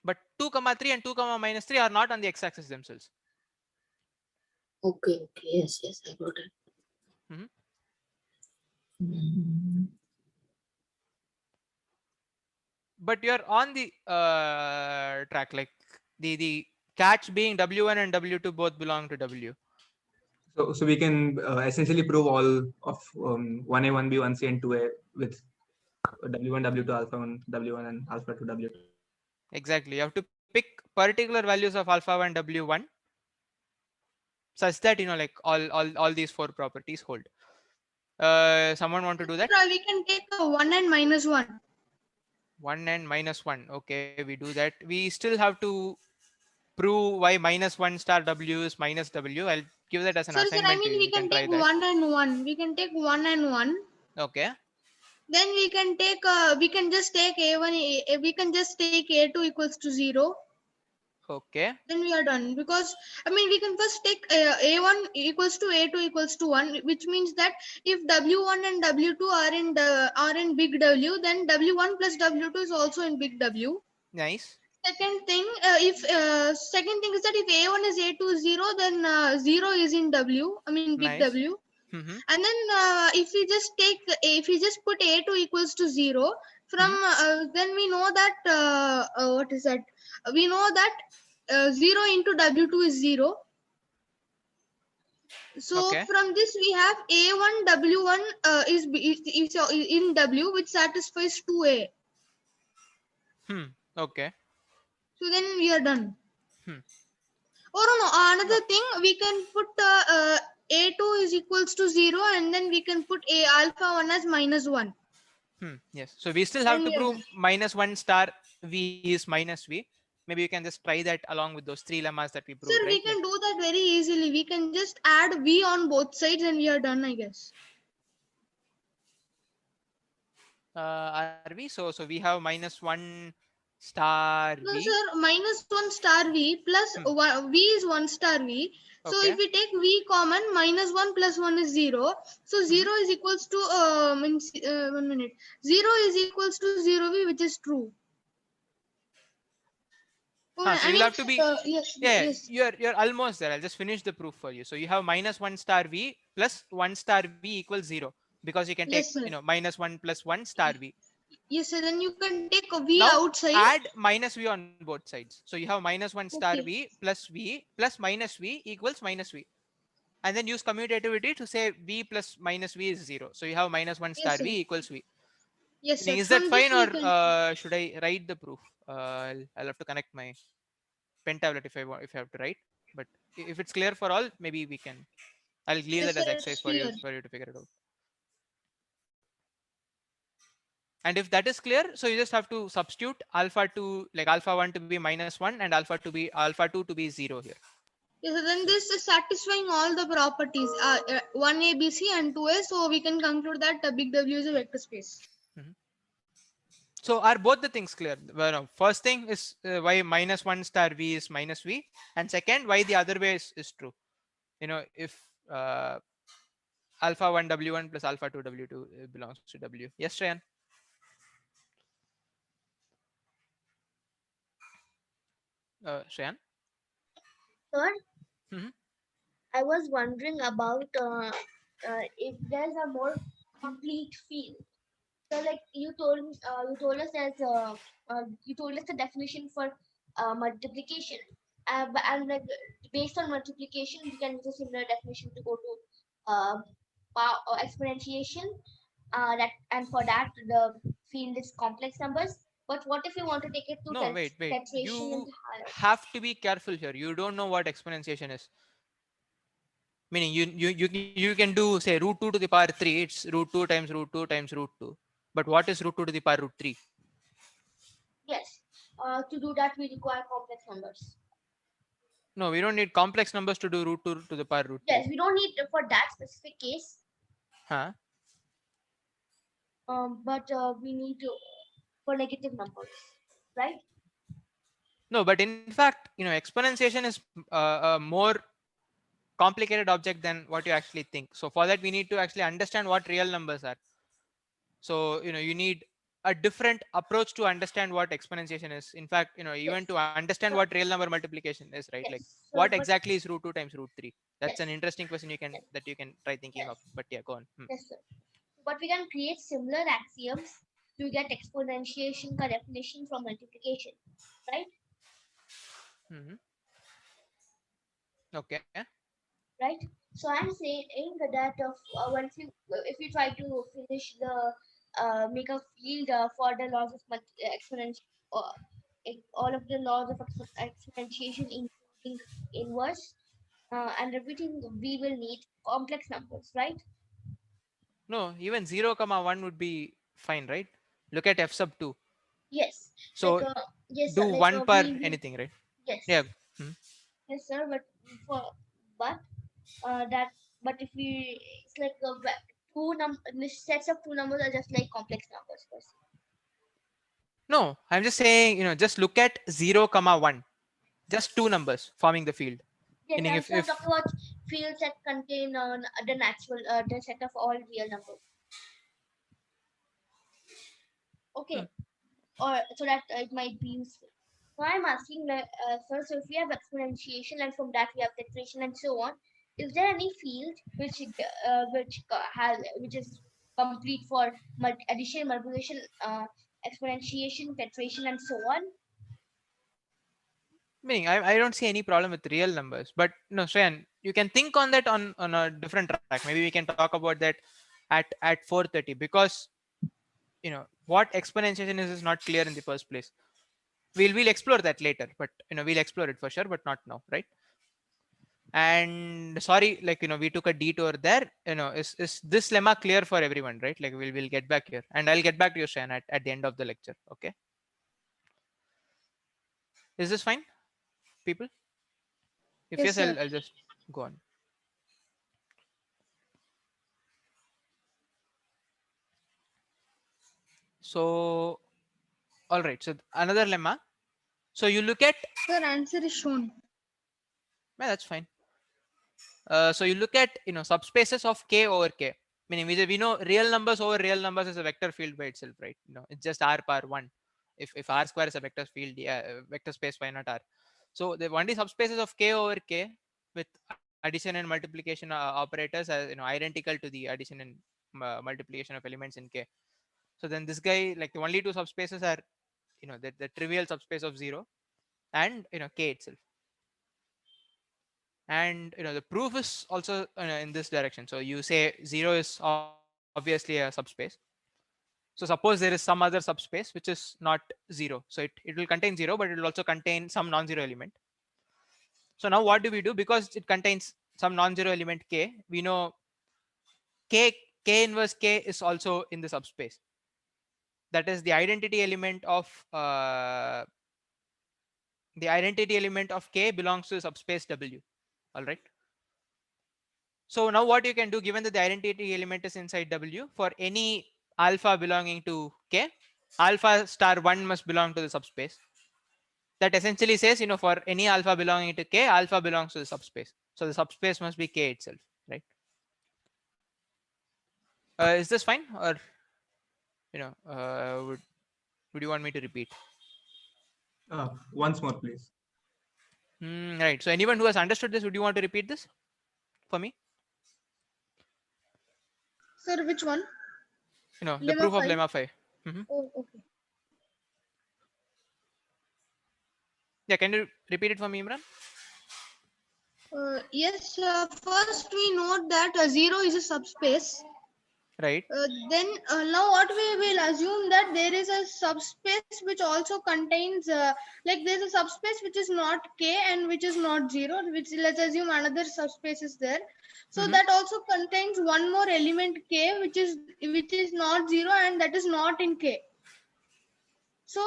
But 2 comma 3 and 2 comma minus 3 are not on the x-axis themselves. Okay, okay, yes, yes, I got it. Mhm. Mm, But you're on the track, like the catch being W1 and W2 both belong to W. So we can essentially prove all of 1A, 1B, 1C, and 2A with W1, W2, alpha 1, W1, and alpha 2, W2. Exactly. You have to pick particular values of alpha 1 W1 such that like all these four properties hold. Someone want to do that? sir, we can take 1 and minus 1. 1 and minus 1. Okay, we do that. We still have to prove why minus 1 star W is minus W. I'll give that as an Sir, I assignment to mean you. we You can can try take that. 1 and 1. We can take 1 and 1. Okay. Then we can take we can just take a1 we can just take a2 equals to 0. Okay. Then we are done, because I mean we can first take a1 equals to a2 equals to 1, which means that if w1 and w2 are in big W, then w1 plus w2 is also in big W. Nice. Second thing, if second thing is that if a1 is a2 0, then 0 is in W, I mean big Nice. W. Mm-hmm. And then if we just put a2 equals to 0 from Mm-hmm. then we know that what is that, we know that 0 into w2 is 0. So Okay. from this we have a1 w1 is in W, which satisfies 2a. Hmm. Okay. So then we are done. Hmm. Oh no, No. another thing, we can put a2 is equals to 0, and then we can put a alpha 1 as minus 1. Yes. So we still Then have to we are prove done. minus 1 star V is minus V. Maybe you can just try that along with those three lemmas that we Sir, proved, right? we Like can do that very easily. We can just add V on both sides and we are done, I guess. are we? So we have minus 1 star No, V. sir, minus 1 star V plus Hmm. V is 1 star V. So Okay. if we take V common, minus 1 plus 1 is 0. So Mm-hmm. 0 is equals to, 1 minute. 0 is equals to 0 V, which is true. Oh, So I you'll mean, have to be, yes, yeah, yes. you're almost there. I'll just finish the proof for you. So you have minus 1 star V plus 1 star V equals 0. because you can take Yes, sir. -1 plus 1 star v. Yes, sir. Then you can take a V Now outside. add minus v on both sides. So you have -1 star Okay. v plus minus v equals minus v. And then use commutativity to say v plus minus v is 0. So you have -1 Yes, star sir. v equals v. Yes, sir. Is that From this fine, we or can. should I write the proof? I'll have to connect my pen tablet if I want, if I have to write. But if it's clear for all, maybe we can. I'll leave Yes, that sir. as It's exercise clear. for you to figure it out. And if that is clear, so you just have to substitute alpha to, like, alpha 1 to be -1 and alpha 2 to be 0 here. Yes, sir. Then So, this is satisfying all the properties. 1A, B, C, and 2A. So we can conclude that big W is a vector space. mhm. So are both the things clear? Well, no, first thing is why -1 star v is minus v, and second, why the other way is true. If uh, alpha 1 w1 plus alpha 2 w2 belongs to w. Yes, Shayan? Shayan? Sir, Mhm. I was wondering about if there's a more complete field. So, like you told us you told us the definition for multiplication. And like based on multiplication, we can use a similar definition to go to power or exponentiation. That and for that the field is complex numbers. But what if you want to take it to No, wait. tetration and You higher? have to be careful here. You don't know what exponentiation is. Meaning you can do, say, root 2 to the power 3. It's root 2 times root 2 times root 2. But what is root 2 to the power root 3? Yes. To do that, we require complex numbers. No, we don't need complex numbers to do root 2 to the power root 3. Yes, we don't need for that specific case, Huh? but we need to for negative numbers, right? No, but in fact, exponentiation is a more complicated object than what you actually think. So for that, we need to actually understand what real numbers are. So you need a different approach to understand what exponentiation is. In fact, even to Yes, understand what sir. real number multiplication is, right? Like, Yes, what sir. But exactly is root 2 times root 3? That's an yes, interesting question yes, you can try thinking yes, of. But yeah, go on. yes, sir. But we can create similar axioms to get exponentiation ka definition from multiplication, right? Hmm. Okay. Right. So I'm saying that once you if you try to finish the make a field for the laws of exponential, uh, all of the laws of exponentiation, including inverse and everything, we will need complex numbers, right? No, even 0 comma 1 would be fine, right? Look at f sub 2. Yes, like So yes, do sir, like 1 per we anything, right? Yeah. yes, Hmm. yes, sir. For but that but if we it's like sets of two numbers are just like complex numbers per se. No, I'm just saying, just look at 0 comma 1. Just two numbers forming the field. Yes, Meaning I'm if sure talking about fields that contain the natural the set of all real numbers. hmm, Okay, or so that it might be useful. So I'm asking, like, sir, so if we have exponentiation and from that we have declaration and so on, is there any field which is complete for addition, multiplication, exponentiation, tetration, and so on? meaning I don't see any problem with real numbers. But no, Shreyan, you can think on that on a different track. Maybe we can talk about that at 4:30, because what exponentiation is not clear in the first place. We'll explore that later, but we'll explore it for sure, but not now, right? And sorry, like, we took a detour there. Is this lemma clear for everyone, right? Like, we'll get back here, and I'll get back to you, Shreyan, at the end of the lecture. Okay, is this fine, people? If Yes, yes, sir. I'll just go on. So, all right. So another lemma. So you look at, Sir, answer is shown. yeah, that's fine. So you look at subspaces of k over k. Meaning we know real numbers over real numbers is a vector field by itself, right? It's just r power one. If r square is a vector field, yeah, vector space, why not r? So the only subspaces of k over k with addition and multiplication operators are identical to the addition and multiplication of elements in K. So then this guy, like the only two subspaces are, the trivial subspace of 0 and K itself. And the proof is also in this direction. So you say 0 is obviously a subspace. So suppose there is some other subspace which is not 0. So it will contain 0, but it will also contain some non-zero element. So now what do we do? Because it contains some non-zero element K, we know K inverse K is also in the subspace. That is the identity element of K belongs to subspace W. All right. So now what you can do, given that the identity element is inside W, for any alpha belonging to K, alpha star 1 must belong to the subspace. That essentially says, for any alpha belonging to K, alpha belongs to the subspace. So the subspace must be K itself, right? Is this fine, or would you want me to repeat? Once more, please. Right. So anyone who has understood this, would you want to repeat this for me? Sir, which one? The proof of Lemma 5. lemma 5. Oh, okay. Yeah, can you repeat it for me, Imran? Yes, first we note that 0 is a subspace. Right. Then now what we will assume that there is a subspace which also contains like there's a subspace which is not K and which is not 0, which let's assume another subspace is there. So that also contains one more element K which is not 0 and that is not in K. So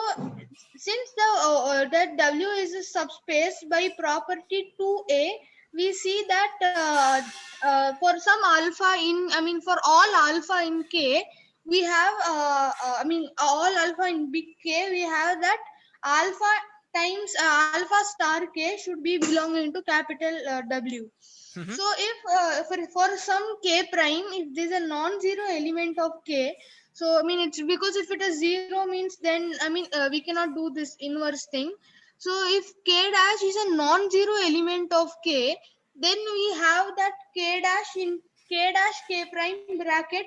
since that W is a subspace by property 2A, we see that for some alpha for all alpha in K, we have all alpha in big K, we have that alpha times alpha star K should be belonging to capital W. So if for some K prime, if there is a non-zero element of K, so it's because if it is 0 means then we cannot do this inverse thing. So if K dash is a non-zero element of K, then we have that K dash in K dash K prime bracket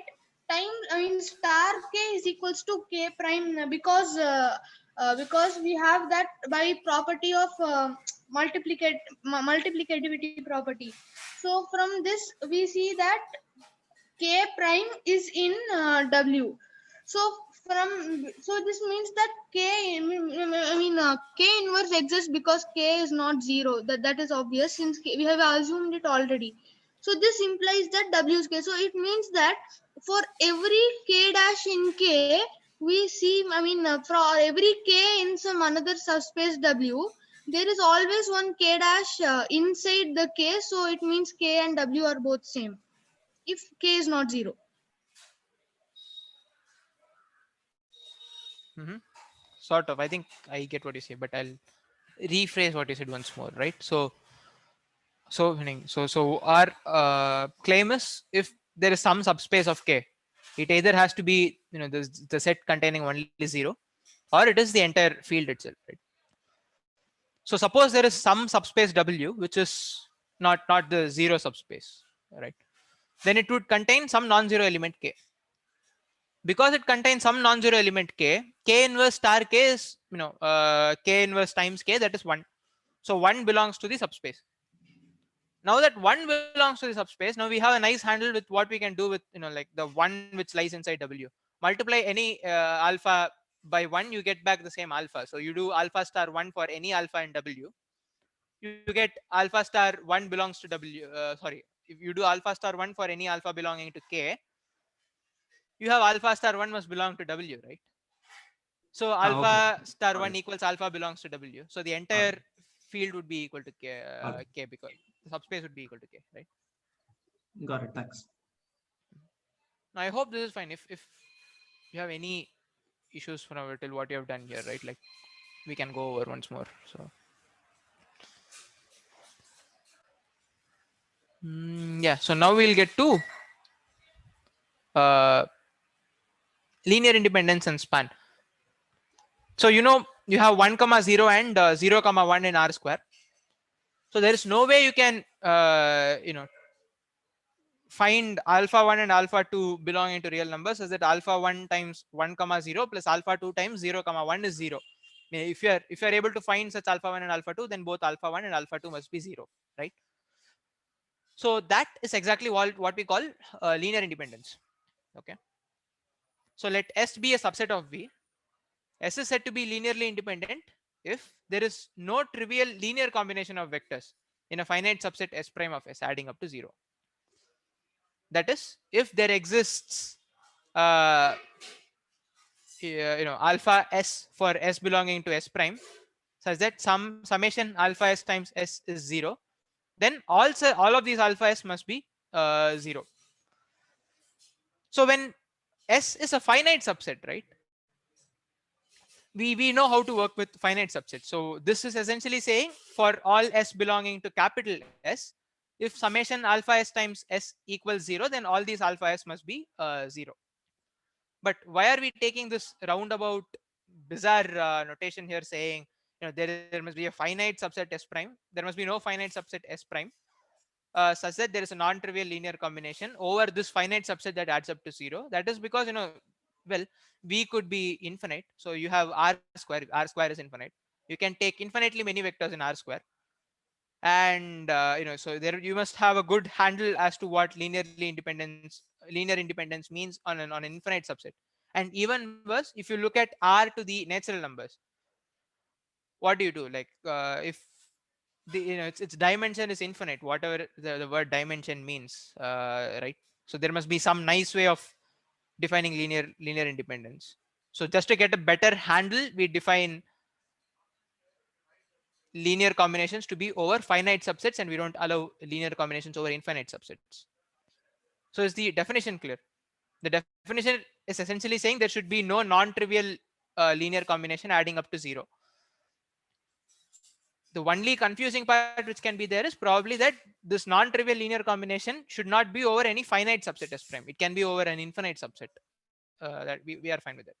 times star K is equals to K prime because we have that by property of multiplicativity property. So from this we see that K prime is in W. So this means that K inverse exists because K is not 0. That is obvious since we have assumed it already. So this implies that W is K. So it means that for every K dash in K, we see for every K in some another subspace W, there is always one K dash inside the K. So it means K and W are both same if K is not 0. Sort of. I think I get what you say, but I'll rephrase what you said once more. Right. So our claim is, if there is some subspace of K, it either has to be the set containing only 0, or it is the entire field itself. Right. So suppose there is some subspace W which is not the 0 subspace, right? Then it would contain some non-zero element K. Because it contains some non-zero element K inverse star K is K inverse times K, that is 1. So 1 belongs to the subspace. Now that 1 belongs to the subspace, now we have a nice handle with what we can do with like the 1 which lies inside W. Multiply any alpha by 1, you get back the same alpha. So you do alpha star 1 for any alpha in W, you get alpha star 1 belongs to W. If you do alpha star 1 for any alpha belonging to K, you have alpha star 1 must belong to W, right? So Okay. alpha star Got 1 it. equals alpha belongs to W. So the All entire right. field would be equal to All right. K, because the subspace would be equal to K, right? Got it. Thanks. Now I hope this is fine. If you have any issues from till what you have done here, right? Like we can go over once more. So yeah. So now we'll get to uh, linear independence and span. So you have 1 comma 0 and 0 comma 1 in R square. So there is no way you can find alpha 1 and alpha 2 belonging to real numbers is that alpha 1 times 1 comma 0 plus alpha 2 times 0 comma 1 is 0. If you are able to find such alpha 1 and alpha 2, then both alpha 1 and alpha 2 must be 0, right? So that is exactly what we call linear independence. Okay, so let S be a subset of V. S is said to be linearly independent if there is no trivial linear combination of vectors in a finite subset S prime of S adding up to 0. That is, if there exists uh, alpha S for S belonging to S prime such that some summation alpha S times S is 0, then all of these alpha S must be 0. So when S is a finite subset, right, we know how to work with finite subsets. So this is essentially saying for all S belonging to capital S, if summation alpha S times S equals 0, then all these alpha S must be 0. But why are we taking this roundabout bizarre notation here saying there must be a finite subset S prime, there must be no finite subset S prime such that there is a non-trivial linear combination over this finite subset that adds up to 0? That is because well, V could be infinite, so you have R square is infinite. You can take infinitely many vectors in R square, and so there you must have a good handle as to what linear independence means on an infinite subset. And even worse, if you look at R to the natural numbers, what do you do? Like if the its dimension is infinite, whatever the word dimension means, right? So there must be some nice way of defining linear independence. So just to get a better handle, we define linear combinations to be over finite subsets, and we don't allow linear combinations over infinite subsets. So is the definition clear? The definition is essentially saying there should be no non-trivial linear combination adding up to 0. The only confusing part which can be there is probably that this non-trivial linear combination should not be over any finite subset S prime. It can be over an infinite subset. That we are fine with it.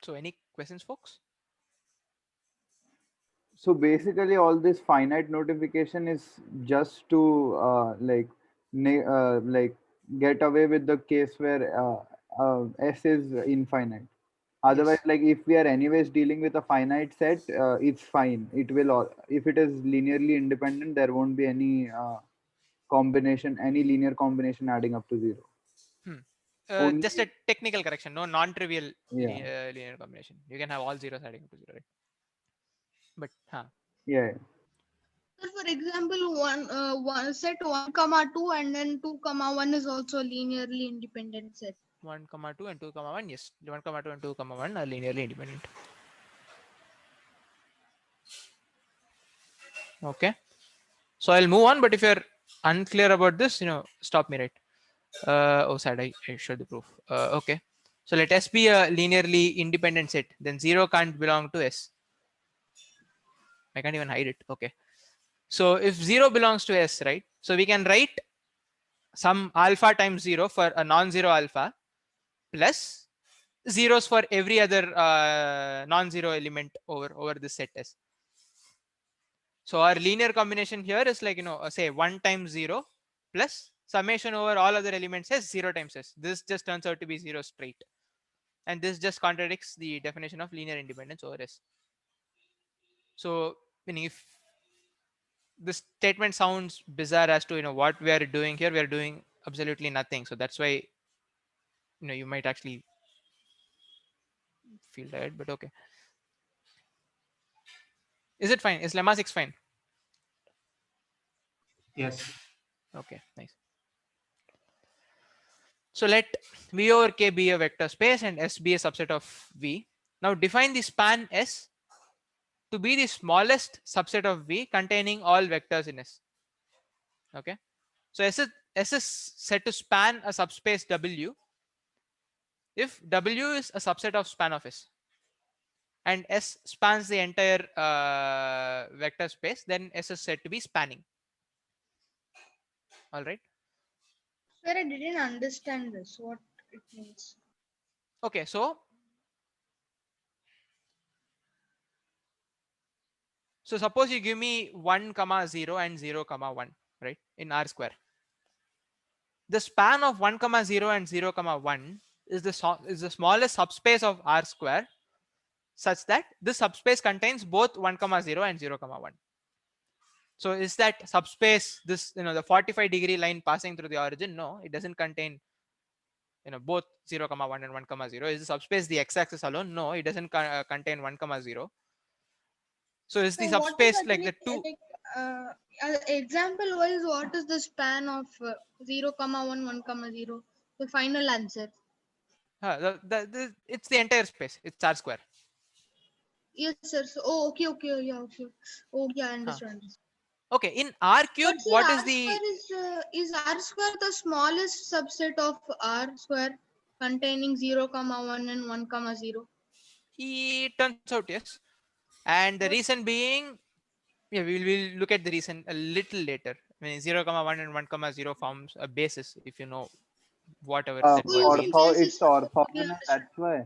So any questions, folks? So basically, all this finite notification is just to like get away with the case where S is infinite. Otherwise, Yes. like if we are anyways dealing with a finite set, it's fine. It will if it is linearly independent, there won't be any combination, any linear combination adding up to zero. Hmm. Only Just a technical correction. No non-trivial yeah, linear combination. You can have all zeros adding up to 0, right? But yeah. So for example, one set 1 comma 2 and then 2 comma 1 is also linearly independent set. 1 comma 2 and 2 comma 1. Yes, 1 comma 2 and 2 comma 1 are linearly independent. Okay. So I'll move on. But if you're unclear about this, stop me, right? Oh, sad. I showed the proof. Okay. So let S be a linearly independent set. Then 0 can't belong to S. I can't even hide it. Okay. So if 0 belongs to S, right? So we can write some alpha times 0 for a non-zero alpha plus zeros for every other non-zero element over this set S. So our linear combination here is like, say 1 times 0 plus summation over all other elements S 0 times S. This just turns out to be 0 straight. And this just contradicts the definition of linear independence over S. So, meaning if this statement sounds bizarre as to, what we are doing here, we are doing absolutely nothing. So that's why, you might actually feel tired, but okay. Is it fine? Is lemma 6 fine? Yes. Okay, nice. So let V over K be a vector space and S be a subset of V. Now define the span S to be the smallest subset of V containing all vectors in S. Okay. So S is said to span a subspace W if W is a subset of span of S and S spans the entire vector space, then S is said to be spanning. All right. Sir, I didn't understand this. What it means. Okay. So So suppose you give me 1 comma 0 and 0 comma 1, right, in R square. The span of 1 comma 0 and 0 comma 1 is the smallest subspace of R square, such that this subspace contains both 1 comma 0 and 0 comma 1. So is that subspace this, the 45-degree line passing through the origin? No, it doesn't contain both 0 comma 1 and 1 comma 0. Is the subspace the x-axis alone? No, it doesn't contain 1 comma 0. So is the So what is subspace like actually the two? example wise? What is the span of 0 comma 1 1 comma 0? The final answer. It's the entire space. It's R square. Yes, sir. So, okay, yeah, okay. Oh, yeah, I Huh. understand. Okay, in R But cube, sir, what is R the? square is R square the smallest subset of R square containing 0 comma 1 and 1 comma 0? It turns out yes, and the But reason being, yeah, we'll look at the reason a little later. I mean, 0 comma 1 and 1 comma 0 forms a basis, if you know whatever that oh, word using means. It's basis. Okay, orthogonal, understood. that's why.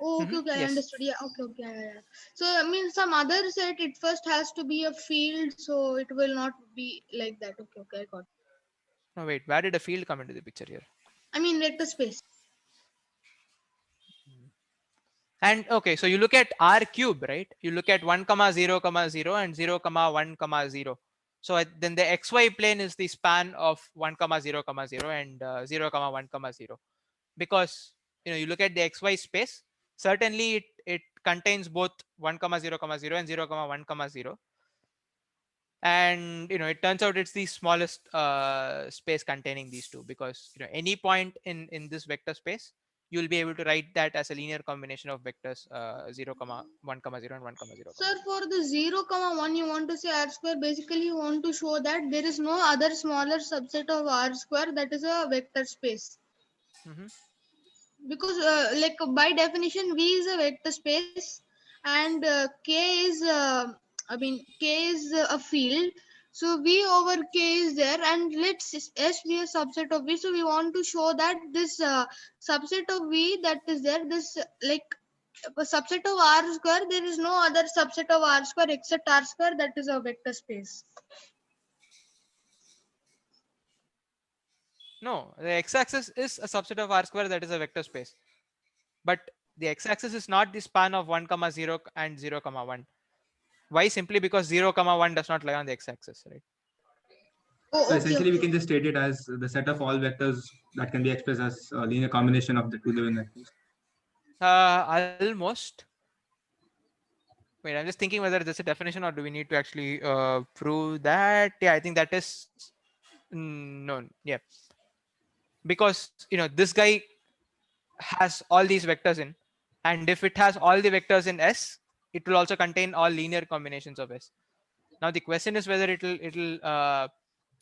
Oh, okay, I Yes. understood. Yeah, okay, yeah. So I mean, some other set it first has to be a field, so it will not be like that. Okay, I got it. No, wait. Where did a field come into the picture here? I mean, vector space. And okay, so you look at R cube, right? You look at 1 comma 0 comma 0 and 0 comma 1 comma 0. So then the xy plane is the span of 1 comma 0 comma 0 and 0 comma 1 comma 0. Because you look at the xy space, certainly it contains both 1 comma 0 comma 0 and 0 comma 1 comma 0. And it turns out it's the smallest space containing these two, because any point in this vector space, you'll be able to write that as a linear combination of vectors 0 comma 1 comma 0 and 1 comma 0 comma Sir, 0. for the 0 comma 1, you want to say R square. Basically, you want to show that there is no other smaller subset of R square that is a vector space. Mm-hmm. Because, like by definition, V is a vector space, and K is a field. So V over K is there, and let's S be a subset of V. So we want to show that this subset of V that is there, this like a subset of R square, there is no other subset of R square except R square that is a vector space. No, the x-axis is a subset of R square that is a vector space, but the x-axis is not the span of 1 comma 0 and 0 comma 1. Why? Simply because 0 comma 1 does not lie on the x-axis, right? So Oh, essentially, we okay. can just state it as the set of all vectors that can be expressed as a linear combination of the two given vectors. Almost. Wait, I'm just thinking whether there's a definition or do we need to actually prove that? Yeah, I think that is no. Yeah, because this guy has all these vectors in, and if it has all the vectors in S, it will also contain all linear combinations of S. Now the question is whether it'll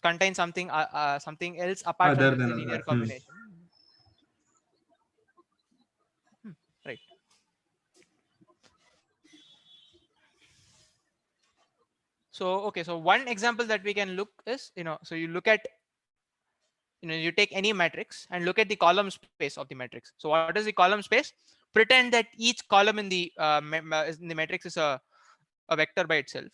contain something else apart from Other the than linear that, combination. Right. So okay, so one example that we can look is so you look at you take any matrix and look at the column space of the matrix. So what is the column space? Pretend that each column in the matrix is a vector by itself.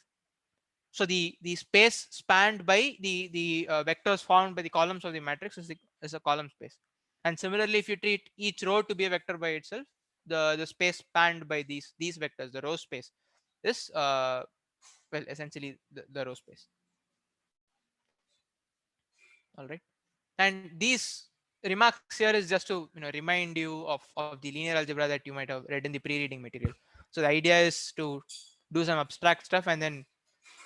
So the space spanned by the vectors formed by the columns of the matrix is a column space. And similarly, if you treat each row to be a vector by itself, the space spanned by these vectors, the row space, is well, essentially the row space. All right. And these remarks here is just to remind you of the linear algebra that you might have read in the pre-reading material. So the idea is to do some abstract stuff and then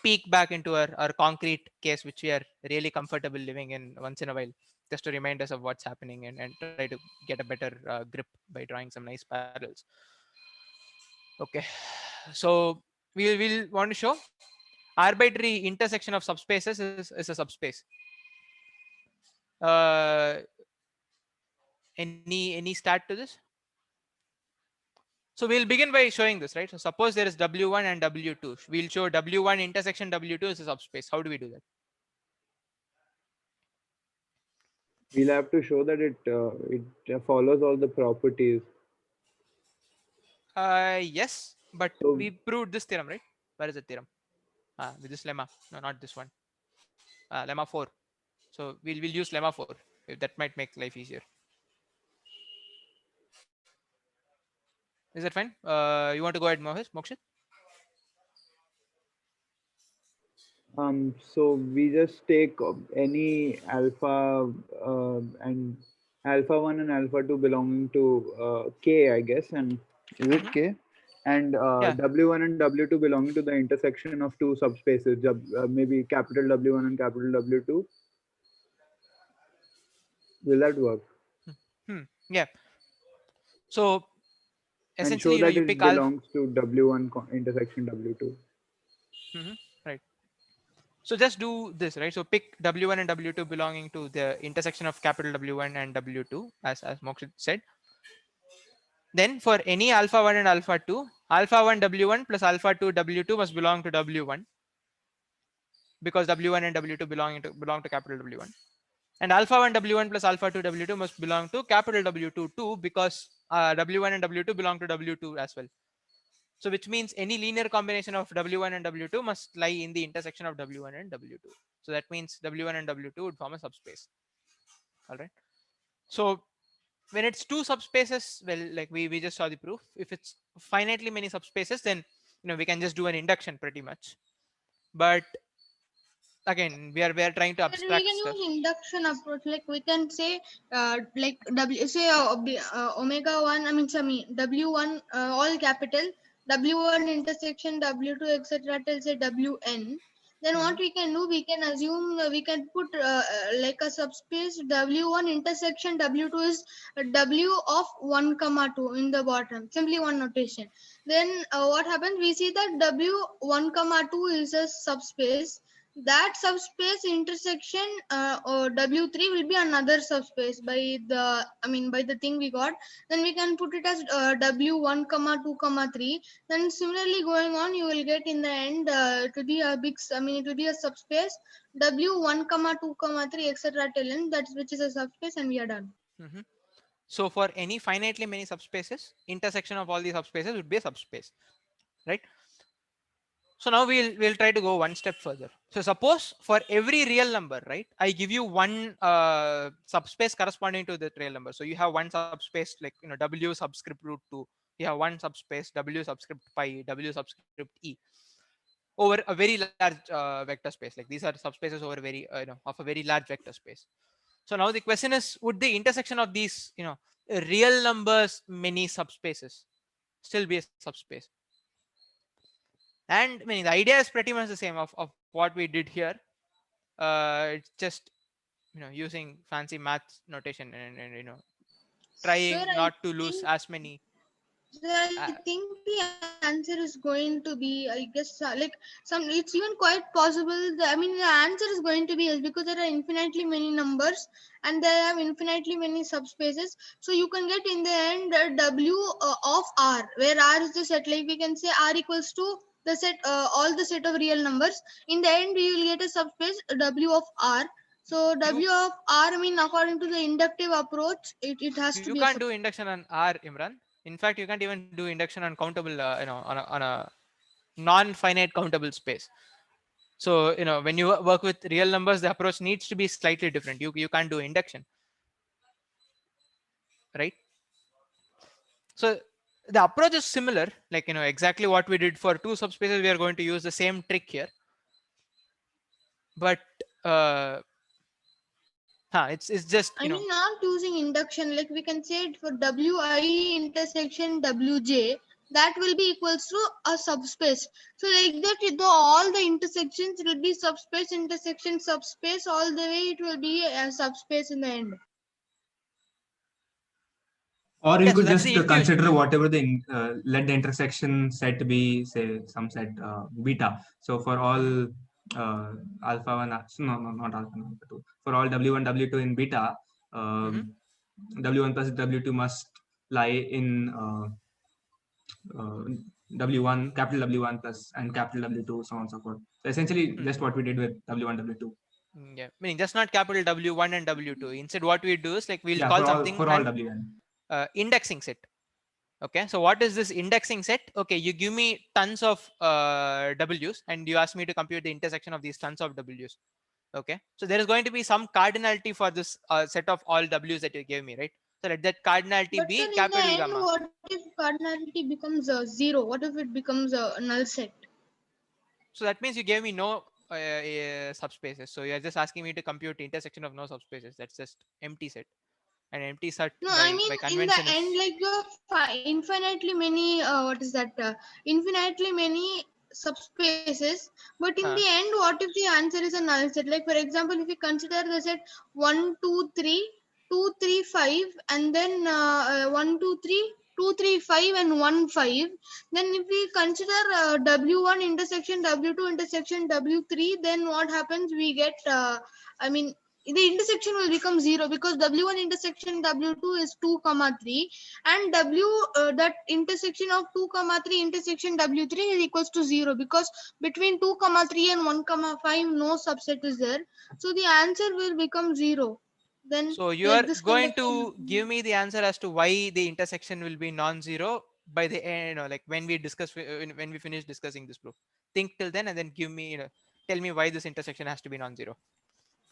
peek back into our concrete case, which we are really comfortable living in once in a while, just to remind us of what's happening and try to get a better grip by drawing some nice parallels. Okay, so we'll want to show arbitrary intersection of subspaces is a subspace. uh, any start to this? So we'll begin by showing this, right? So suppose there is W1 and W2. We'll show W1 intersection W2 is a subspace. How do we do that? We'll have to show that it follows all the properties. Yes, but So we proved this theorem, right? Where is the theorem? with this lemma. No, not this one. Lemma 4. So we'll use lemma 4. If that might make life easier. Is that fine? You want to go ahead, Mokshit? So we just take any alpha and alpha 1 and alpha 2 belonging to K, I guess, and is it K? And Yeah. W1 and W2 belonging to the intersection of two subspaces, maybe capital W1 and capital W2. Will that work? Yeah. So And essentially, show that you it pick alpha. belongs to W1 intersection W2. Right. So just do this, right? So pick W1 and W2 belonging to the intersection of capital W1 and W2, as Mokshit said. Then for any alpha 1 and alpha 2, alpha 1 W1 plus alpha 2 W2 must belong to W1, because W1 and W2 belong to capital W1. And alpha 1 W1 plus alpha 2 W2 must belong to capital W2 too, because W1 and W2 belong to W2 as well. So which means any linear combination of W1 and W2 must lie in the intersection of W1 and W2. So that means W1 and W2 would form a subspace. All right. So when it's two subspaces, well, like we just saw the proof. If it's finitely many subspaces, then we can just do an induction pretty much. But again, we are trying to Then we abstract can stuff. use induction approach. Like we can say, like omega 1. I mean, sorry, W1 all capital, W1 intersection W2 etc. till say Wn. Then what we can do? We can assume we can put like a subspace W1 intersection W2 is W of 1 comma 2 in the bottom. Simply one notation. Then what happens? We see that W1 comma 2 is a subspace. That subspace intersection or W3 will be another subspace by the thing we got. Then we can put it as W1 comma 2 comma 3. Then similarly going on, you will get in the end it will be a it will be a subspace W1 comma 2 comma 3 etc. till n, that's which is a subspace, and we are done. So for any finitely many subspaces, intersection of all these subspaces would be a subspace, right? So now we'll try to go one step further. So suppose for every real number, right, I give you one subspace corresponding to that real number. So you have one subspace like W subscript root 2. You have one subspace W subscript pi, W subscript e, over a very large vector space. Like these are subspaces over of a very large vector space. So now the question is, would the intersection of these real numbers many subspaces still be a subspace? And I mean, the idea is pretty much the same of what we did here. It's just using fancy math notation and Sir, trying I not to lose think as many. So I think the answer is going to be, I guess, like it's even quite possible. The answer is going to be yes, because there are infinitely many numbers and there have infinitely many subspaces. So you can get in the end W of R, where R is the set. Like we can say R equals to the set, all the set of real numbers. In the end, we will get a subspace W of R. So W of R, according to the inductive approach, it has to You be a can't do induction on R, Imran. In fact, you can't even do induction on countable, on a non-finite countable space. So when you work with real numbers, the approach needs to be slightly different. You can't do induction, right? So the approach is similar, like exactly what we did for two subspaces. We are going to use the same trick here, but it's just Not using induction, like we can say it for Wi intersection Wj, that will be equals to a subspace. So like that, all the intersections will be subspace, intersection, subspace, all the way it will be a subspace in the end. Or you Yeah, so could that's just the intuition. consider whatever let the intersection set be, say, some set beta. So for all alpha 1, no, not alpha 1, alpha 2. For all W1, W2 in beta, W1 plus W2 must lie in uh, W1, capital W1 plus and capital W2, so on and so forth. So essentially, just what we did with W1, W2. Yeah, meaning just not capital W1 and W2. Instead, what we do is like we'll Yeah, call something for all an Wn. Indexing set. Okay, so what is this indexing set? Okay, you give me tons of w's and you ask me to compute the intersection of these tons of w's. Okay, so there is going to be some cardinality for this set of all w's that you gave me, right? So let that cardinality But sir, be in the capital end, gamma. what if cardinality becomes 0? What if it becomes a null set? So that means you gave me no subspaces. So you're just asking me to compute the intersection of no subspaces. That's just empty set. An empty set No, I by mean in the convention end, is like you have infinitely many what is that? Infinitely many subspaces. But in the end, what if the answer is a null set? Like for example, if we consider the set 1, 2, 3, 2, 3, 5, and then 1, 2, 3, 2, 3, 5, and 1, 5. Then if we consider W1 intersection W2 intersection W3, then what happens? We get I mean the intersection will become 0 because W1 intersection W2 is 2 comma 3, and that intersection of 2 comma 3 intersection W3 is equals to 0 because between 2 comma 3 and 1 comma 5 no subset is there, so the answer will become 0. Then so you like are this kind going of thing. to give me the answer as to why the intersection will be non-zero by the end, like when we discuss when we finish discussing this proof. Think till then and then give me, tell me why this intersection has to be non-zero.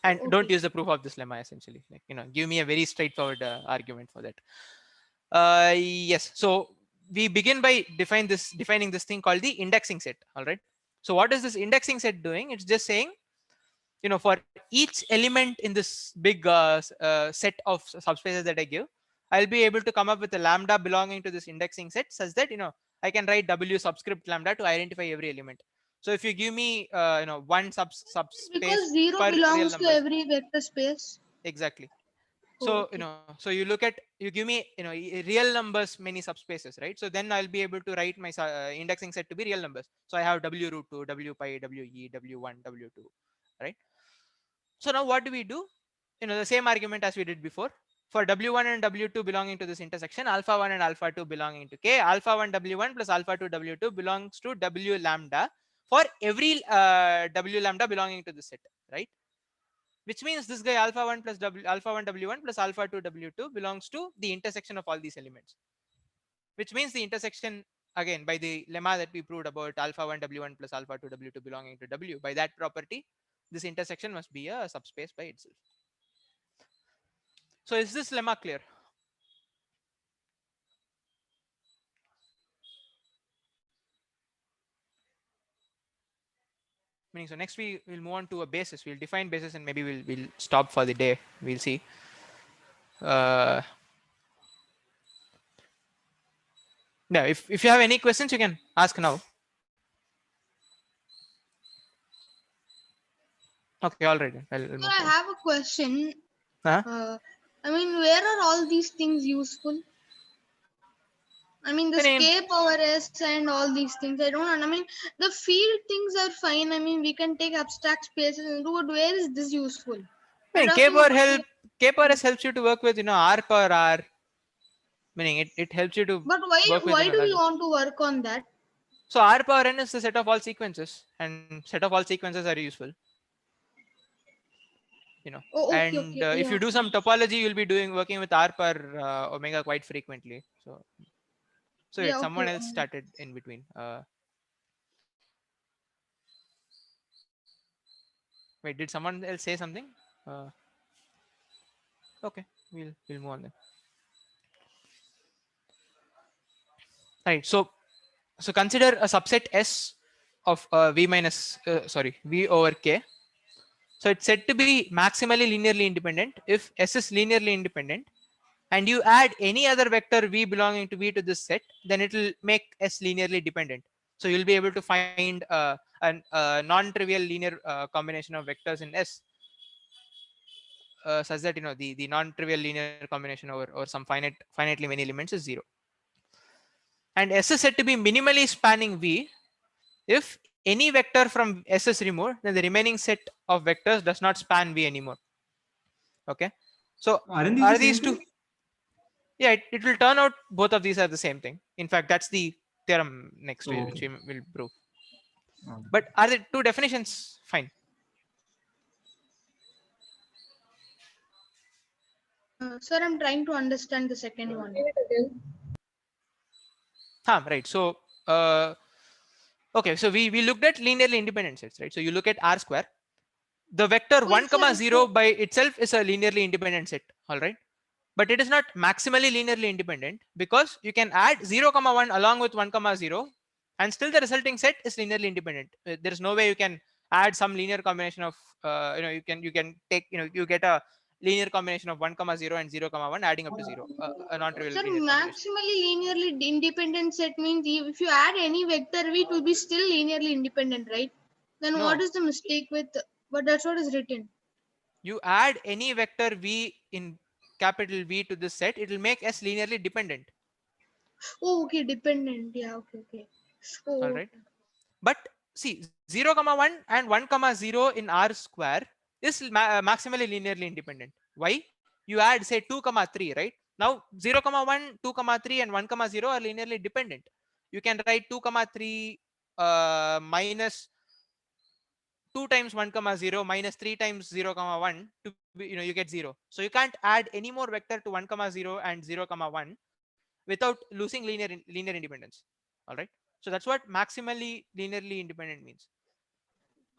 And don't Okay. use the proof of this lemma essentially. Like, give me a very straightforward argument for that. Yes. So we begin by defining this thing called the indexing set. All right. So what is this indexing set doing? It's just saying, for each element in this big set of subspaces that I give, I'll be able to come up with a lambda belonging to this indexing set such that, I can write w subscript lambda to identify every element. So if you give me, one subspace Because 0 per real belongs to numbers, every vector space. exactly. Oh, So, okay. so you give me, real numbers many subspaces, right? So then I'll be able to write my indexing set to be real numbers. So I have w root 2, w pi, we, w1, w2, right? So now what do we do? The same argument as we did before. For w1 and w2 belonging to this intersection, alpha 1 and alpha 2 belonging to k, alpha 1 w1 plus alpha 2 w2 belongs to w lambda for every w lambda belonging to this set, right? Which means this guy alpha 1 plus alpha 1 w1 plus alpha 2 w2 belongs to the intersection of all these elements, which means the intersection, again, by the lemma that we proved about alpha 1 w1 plus alpha 2 w2 belonging to w, by that property, this intersection must be a subspace by itself. So is this lemma clear? Meaning, so next we will move on to a basis. We'll define basis and maybe we'll stop for the day. We'll see. uh yeah, if you have any questions you can ask now. Okay, all right, I'll So move I forward. have a question. Huh? I mean, where are all these things useful? I mean, this Meaning, K power S and all these things. I don't know. I mean, the field things are fine. I mean, we can take abstract spaces and do, but where is this useful? We're K talking power about help, like, K power S helps you to work with, R power R. Meaning it helps you to but why work with, why do we larger. want to work on that? So R power N is the set of all sequences, and set of all sequences are useful. Oh, okay, And okay, if you yeah. do some topology, you'll be working with R per omega quite frequently. So Yeah, someone okay. else started in between. Wait, did someone else say something? Uh, okay, we'll move on then. Right. So consider a subset S of V minus V over K. So it's said to be maximally linearly independent if S is linearly independent, and you add any other vector V belonging to V to this set, then it will make S linearly dependent. So you'll be able to find a non-trivial linear combination of vectors in S, such that the non-trivial linear combination over some finitely many elements is 0. And S is said to be minimally spanning V if any vector from S is removed, then the remaining set of vectors does not span V anymore. Okay, so Aren't these the are same these thing? two? Yeah, it will turn out both of these are the same thing. In fact, that's the theorem next to it, which Okay. we will prove. Okay. But are the two definitions fine? Sir, I'm trying to understand the second one. Say it again. Right. So okay, so we looked at linearly independent sets, right? So you look at R square. The vector Oh, 1 yes, comma sir. 0 by itself is a linearly independent set, all right? But it is not maximally linearly independent because you can add 0 comma 1 along with 1 comma 0 and still the resulting set is linearly independent. There is no way you can add some linear combination of you can take, you get a linear combination of 1 comma 0 and 0 comma 1 adding up to 0, a non-trivial Sir, linear combination. maximally linearly independent set means if you add any vector v, it will be still linearly independent, right? Then what No, is the mistake with? But that's what is written. you add any vector v in capital V to this set, it will make S linearly dependent, Oh, okay, dependent. Yeah, okay, okay. all Oh, right? But see, 0 comma 1 and 1 comma 0 in R square is maximally linearly independent. Why? You add say 2 comma 3, right? Now 0 comma 1, 2 comma 3 and 1 comma 0 are linearly dependent. You can write 2 comma 3 minus 2 times 1 comma 0 minus 3 times 0 comma 1 to be, you get 0. So you can't add any more vector to 1 comma 0 and 0 comma 1 without losing linear independence, all right? So that's what maximally linearly independent means.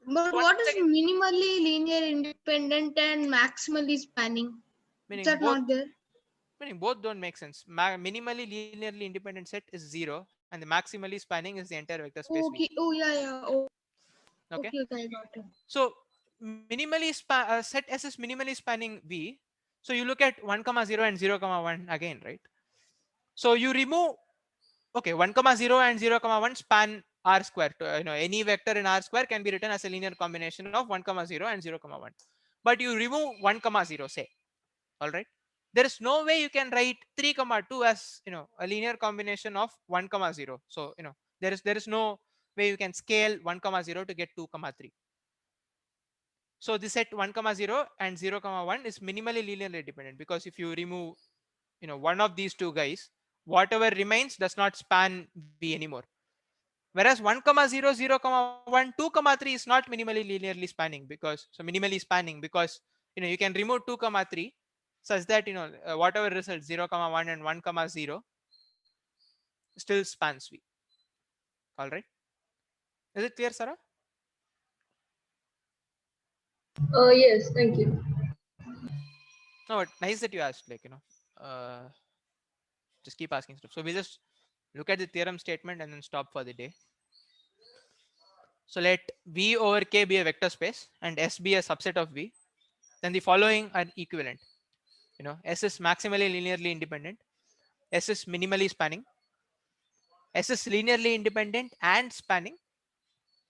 but So once what is again, minimally linear independent and maximally spanning? Is meaning that both not there? meaning both don't make sense. Minimally linearly independent set is 0 and the maximally spanning is the entire vector space V. Oh, okay. Oh, yeah, yeah. Oh, Okay, okay, okay. I got it. so set S is minimally spanning V. So you look at 1 comma 0 and 0 comma 1 again, right? So you remove, okay, 1 comma 0 and 0 comma 1 span R square. Any vector in R square can be written as a linear combination of 1 comma 0 and 0 comma 1. But you remove 1 comma 0, say, all right? There is no way you can write 3 comma 2 as a linear combination of 1 comma 0. So there is no way you can scale 1 comma 0 to get 2 comma 3. So the set 1 comma 0 and 0 comma 1 is minimally linearly dependent because if you remove one of these two guys, whatever remains does not span V anymore. Whereas 1 comma 0 0 comma 1 2 comma 3 is not minimally linearly spanning because you can remove 2 comma 3 such that whatever results 0 comma 1 and 1 comma 0 still spans V. All right, is it clear, Sarah? Yes, thank you. No, but nice that you asked, uh, just keep asking stuff. So we just look at the theorem statement and then stop for the day. So let V over K be a vector space and S be a subset of V. Then the following are equivalent. S is maximally linearly independent. S is minimally spanning. S is linearly independent and spanning.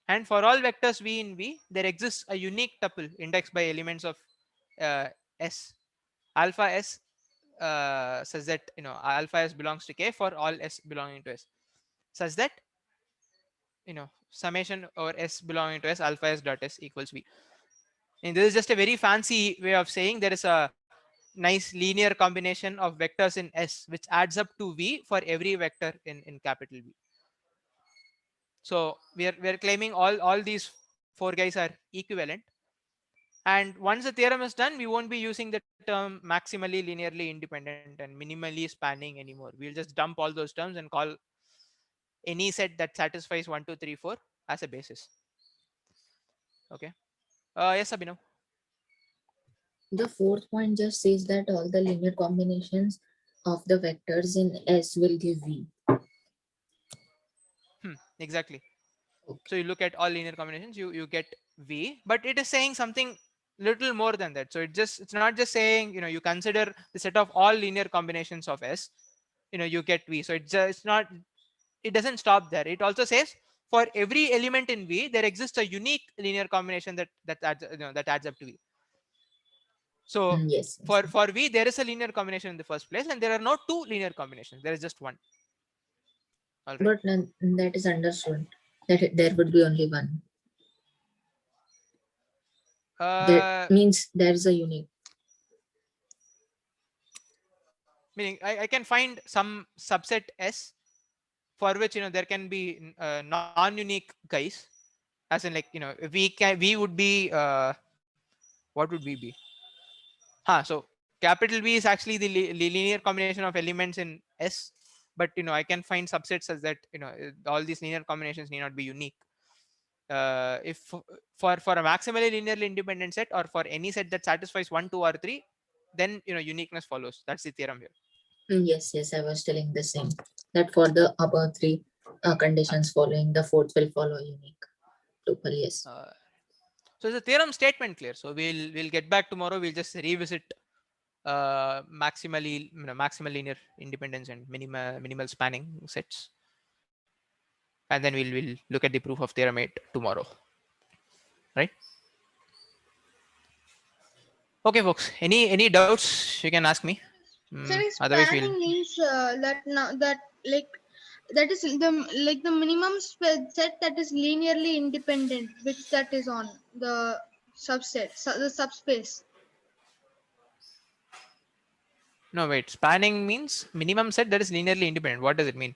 And for all vectors V in V, there exists a unique tuple indexed by elements of uh, S. Alpha S says that alpha S belongs to K for all S belonging to S, such that summation over S belonging to S alpha S dot S equals V. And this is just a very fancy way of saying there is a nice linear combination of vectors in S which adds up to V for every vector in capital V. So we are claiming all these four guys are equivalent. And once the theorem is done, we won't be using the term maximally linearly independent and minimally spanning anymore. We'll just dump all those terms and call any set that satisfies 1 2 3 4 as a basis. Okay. Yes, Abhinav. The fourth point just says that all the linear combinations of the vectors in S will give V. Exactly. Okay. So you look at all linear combinations, you get V, but it is saying something little more than that. So it's not just saying you consider the set of all linear combinations of S, you get V. So it's not, it doesn't stop there. It also says for every element in V there exists a unique linear combination that adds up to V. So Yes, yes. for V there is a linear combination in the first place, and there are no two linear combinations. There is just one. All right. But that is understood that there would be only one. That Uh, means there is a unique. Meaning I can find some subset S for which there can be non-unique guys, as in we would be what would we be? So capital V is actually the linear combination of elements in S. but I can find subsets such that all these linear combinations need not be unique. If for a maximally linearly independent set, or for any set that satisfies 1, 2, or 3, then uniqueness follows. That's the theorem here. Yes, yes, I was telling the same. That for the above three conditions following, the fourth will follow unique tuple. Yes. So it's a theorem statement clear. So we'll get back tomorrow. We'll just revisit maximally maximal linear independence and minimal spanning sets, and then we'll look at the proof of theorem 8 tomorrow, right? Okay, folks. Any doubts you can ask me. Sorry, Otherwise, we'll. spanning means that now that like that is the minimum set that is linearly independent, which that is on the subset, the subspace. No, wait. Spanning means minimum set that is linearly independent. What does it mean?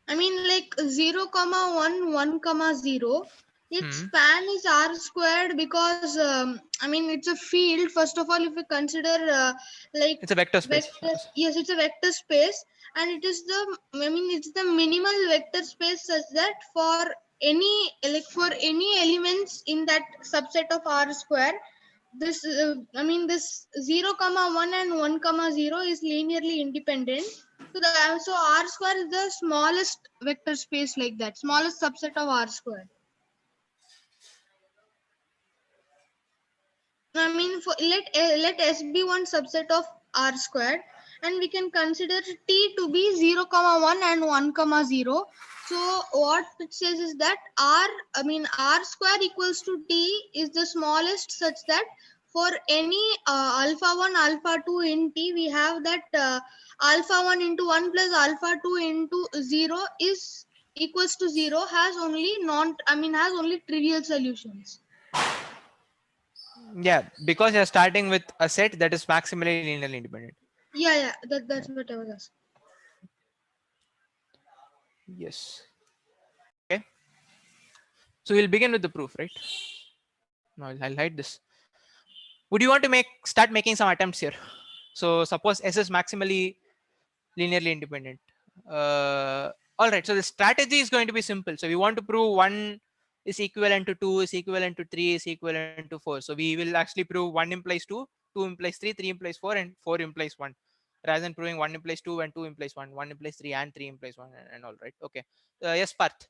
I mean, like 0, 1, 1, 0. Its Hmm. span is r squared because I mean it's a field. First of all, if we consider like It's a vector space. yes, it's a vector space, and it is it's the minimal vector space such that for any elements in that subset of r square, this this 0, 1 and 1, 0 is linearly independent. So R square is the smallest vector space like that, smallest subset of R square. I mean, let S be one subset of R squared, and we can consider T to be 0, 1 and 1, 0. So what it says is that R square equals to T is the smallest such that for any alpha 1, alpha 2 in T, we have that alpha 1 into 1 plus alpha 2 into 0 is equals to 0, has only trivial solutions. Yeah, because you're starting with a set that is maximally linearly independent. Yeah, that's what I was asking. Yes. Okay. So we'll begin with the proof, right? No, I'll hide this. Would you want to start making some attempts here? So suppose S is maximally linearly independent. All right. So the strategy is going to be simple. So we want to prove 1 is equivalent to 2, is equivalent to 3, is equivalent to 4. So we will actually prove 1 implies 2, 2 implies 3, 3 implies 4, and 4 implies 1. Rather than proving 1 implies 2 and 2 implies 1, 1 implies 3 and 3 implies 1, and all right. Okay. Yes, Parth.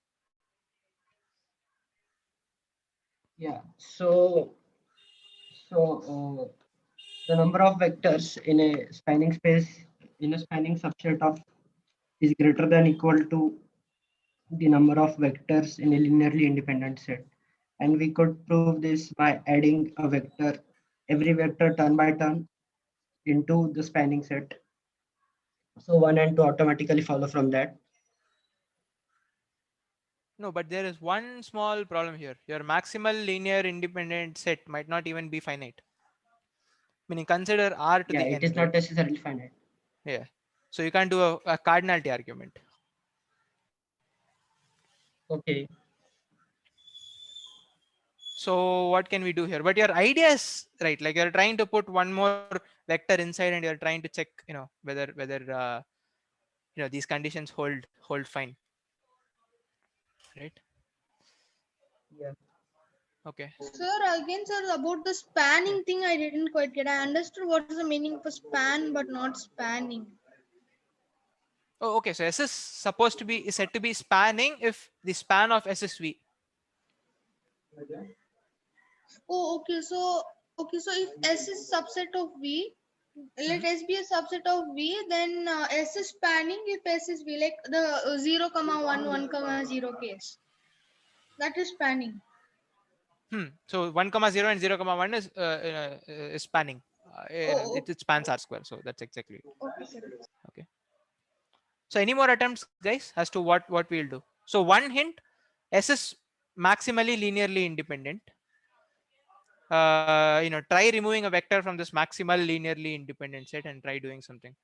Yeah. So the number of vectors in a spanning space in a spanning subset of is greater than equal to the number of vectors in a linearly independent set. And we could prove this by adding a vector, every vector turn by turn into the spanning set. So 1 and 2 automatically follow from that. No, but there is one small problem here. Your maximal linear independent set might not even be finite. Meaning consider R to Yeah, the it n, is right? not necessarily finite. Yeah. So you can't do a cardinality argument. Okay. So what can we do here? But your idea is right. Like you're trying to put one more vector inside, and you're trying to check, whether these conditions hold fine, right? Yeah. Okay. Sir, about the spanning thing, I didn't quite get. I understood what is the meaning of a span, but not spanning. Oh, okay. So S is said to be spanning if the span of S is V. Oh, okay. So if S is subset of V, let S be a subset of V, then S is spanning if S is V, like the 0, 1, 1, 0 case. That is spanning. So 1, 0 and 0, 1 is spanning. Oh, It spans R square. So that's exactly it. okay, sir. Okay. So any more attempts, guys, as to what we'll do? So one hint: S is maximally linearly independent. Try removing a vector from this maximal linearly independent set and try doing something.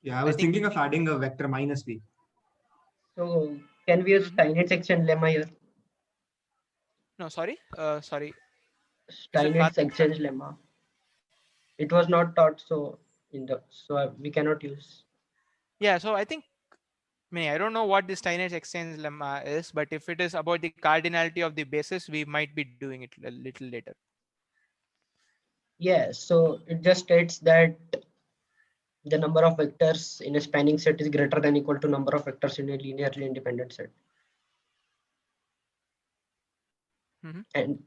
Yeah, I I was think. thinking of adding a vector minus v. So can we use Steinitz exchange lemma here? No, sorry. You said Steinitz Parth? exchange lemma. It was not taught so we cannot use. Yeah, so I think, I mean, I don't know what this tiniest exchange lemma is, but if it is about the cardinality of the basis, we might be doing it a little later. Yeah, so it just states that the number of vectors in a spanning set is greater than equal to number of vectors in a linearly independent set. Mhm. And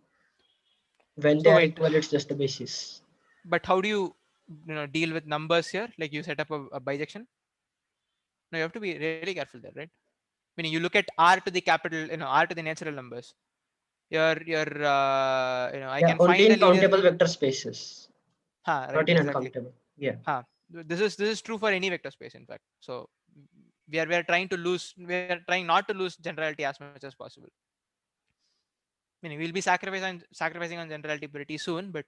when So they are wait, equal, it's just the basis. but how do you deal with numbers here? Like you set up a bijection. No, you have to be really careful there, right? Meaning you look at r to the capital, r to the natural numbers. I Yeah, can only find a in linear. countable vector spaces, Right, not in exactly. uncountable. Yeah. This is true for any vector space, in fact. So we are trying to lose. We are trying not to lose generality as much as possible. Meaning we'll be sacrificing on generality pretty soon, but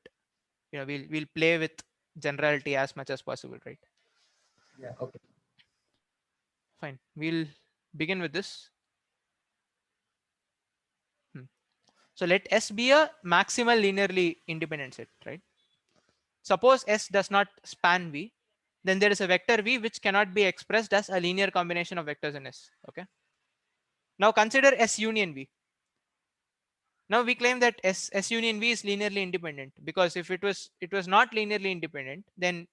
we'll play with generality as much as possible, right? Yeah. Okay. Fine. We'll begin with this. Hmm. So let S be a maximal linearly independent set, right? Suppose S does not span V, then there is a vector V which cannot be expressed as a linear combination of vectors in S. Okay. Now consider S union V. Now we claim that S union V is linearly independent, because if it was not linearly independent, then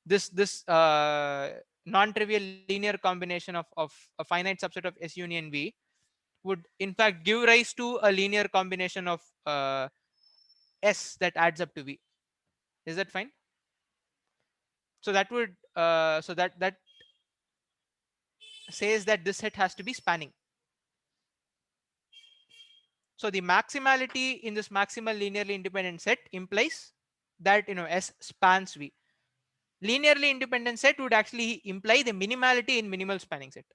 this non-trivial linear combination of a finite subset of S union V would in fact give rise to a linear combination of S that adds up to V. Is that fine? So that would that says that this set has to be spanning. So the maximality in this maximal linearly independent set implies that S spans V. Linearly independent set would actually imply the minimality in minimal spanning set.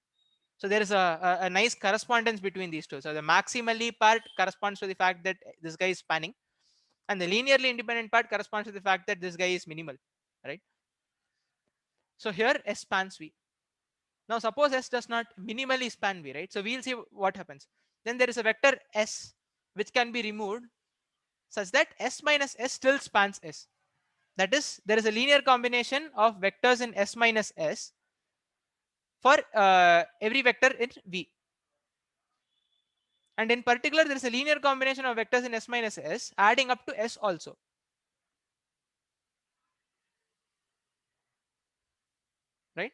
So there is a nice correspondence between these two. So the maximally part corresponds to the fact that this guy is spanning, and the linearly independent part corresponds to the fact that this guy is minimal, right? So here S spans V. Now suppose S does not minimally span V, right? So we'll see what happens. Then there is a vector S which can be removed such that S minus S still spans S. That is, there is a linear combination of vectors in S minus S for every vector in V. And in particular, there is a linear combination of vectors in S minus S adding up to S also, right?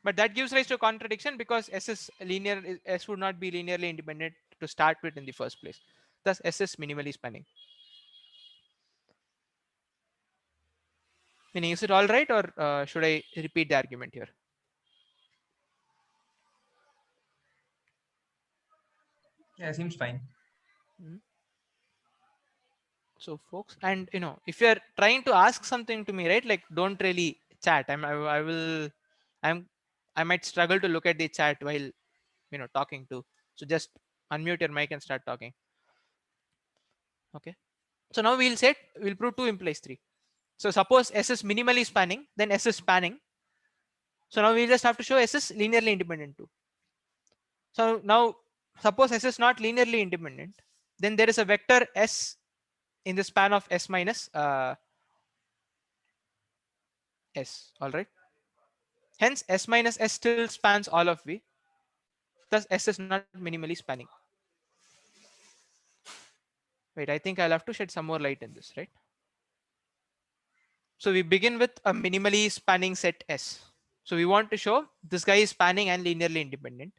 But that gives rise to a contradiction, because S is linear. S would not be linearly independent to start with in the first place. Thus, S is minimally spanning. Meaning, is it all right, or should I repeat the argument here? Yeah, seems fine. Mhm. So, folks, and if you're trying to ask something to me, right, like don't really chat. I will, I'm, I might struggle to look at the chat while talking to. So just unmute your mic and start talking. Okay. So now we'll prove 2 implies 3. So suppose S is minimally spanning, then S is spanning. So now we just have to show S is linearly independent too. So now suppose S is not linearly independent, then there is a vector S in the span of S minus S. All right. Hence S minus S still spans all of V. Thus S is not minimally spanning. Wait, I think I'll have to shed some more light in this, right? So we begin with a minimally spanning set S. So we want to show this guy is spanning and linearly independent.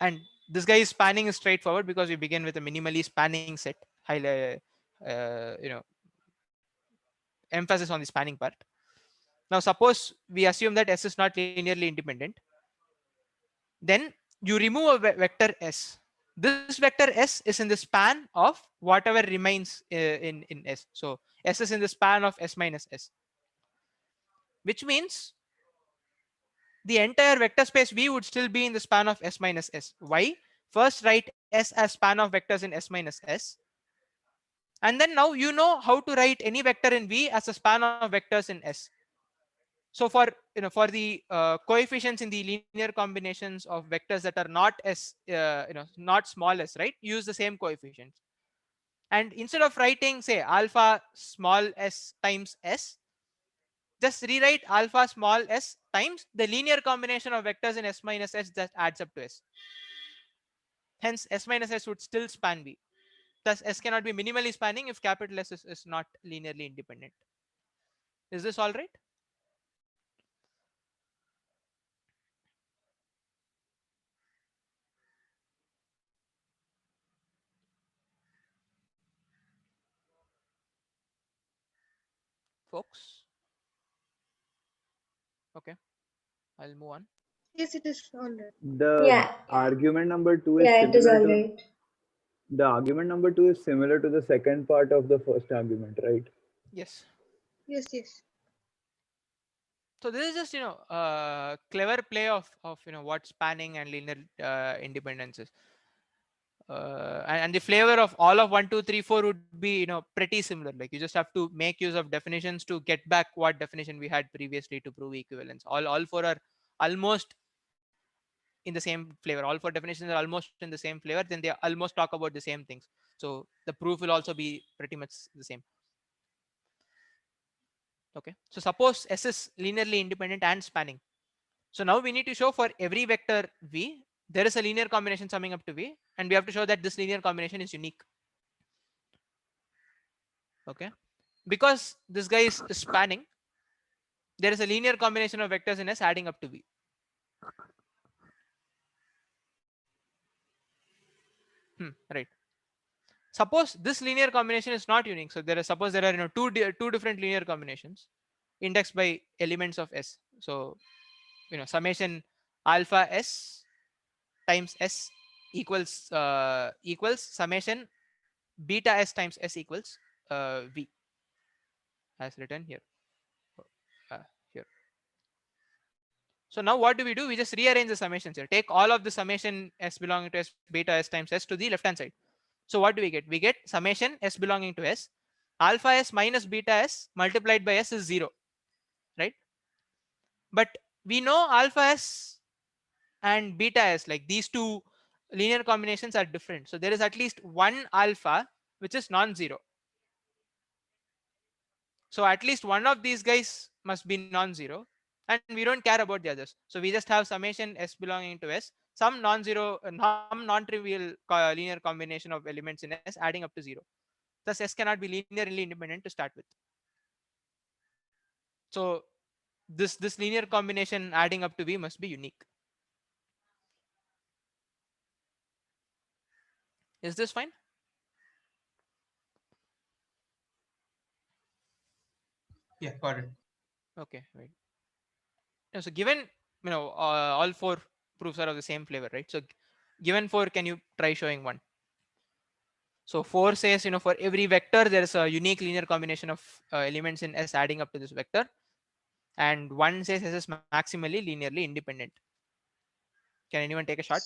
And this guy is spanning is straightforward, because we begin with a minimally spanning set. Uh, you know, Emphasis on the spanning part. Now, suppose we assume that S is not linearly independent, then you remove a vector S. This vector S is in the span of whatever remains in S. So S is in the span of S minus S, which means the entire vector space V would still be in the span of S minus S. Why? First write S as span of vectors in S minus S. And then now you know how to write any vector in V as a span of vectors in S. So for the coefficients in the linear combinations of vectors that are not s not small s, right, use the same coefficients. And instead of writing say alpha small s times s, just rewrite alpha small s times the linear combination of vectors in S minus S that adds up to S. Hence, S minus S would still span V. Thus, S cannot be minimally spanning if capital S is not linearly independent. Is this all right? Folks? Okay, I'll move on. Yes, it is all right. The Yeah, argument number two is yeah, it is similar all to right. the argument number two is similar to the second part of the first argument, right? Yes. Yes, yes. So this is just clever play of what spanning and linear independence is. And the flavor of all of 1 2 3 4 would be pretty similar. Like you just have to make use of definitions to get back what definition we had previously to prove equivalence. All four are almost in the same flavor. All four definitions are almost in the same flavor, then they almost talk about the same things. So the proof will also be pretty much the same. Okay, so suppose S is linearly independent and spanning. So now we need to show for every vector v there is a linear combination summing up to v, and we have to show that this linear combination is unique. Okay, because this guy is spanning, there is a linear combination of vectors in S adding up to v. Right. Suppose this linear combination is not unique. So suppose there are two different linear combinations indexed by elements of S. So summation alpha S times S equals summation beta S times S equals V, as written here. Here. So now what do? We just rearrange the summations here. Take all of the summation S belonging to S beta S times S to the left hand side. So what do we get? We get summation S belonging to S alpha S minus beta S multiplied by S is 0, right? But we know alpha S and beta S, like these two linear combinations are different. So there is at least one alpha which is non-zero. So at least one of these guys must be non-zero, and we don't care about the others. So we just have summation S belonging to S, some non-zero, non-trivial linear combination of elements in S adding up to 0. Thus S cannot be linearly independent to start with. So this linear combination adding up to V must be unique. Is this fine? Yeah, got it. Okay, right. So given all four proofs are of the same flavor, right? So given 4, can you try showing 1? So 4 says for every vector there is a unique linear combination of elements in S adding up to this vector, and 1 says S is maximally linearly independent. Can anyone take a shot?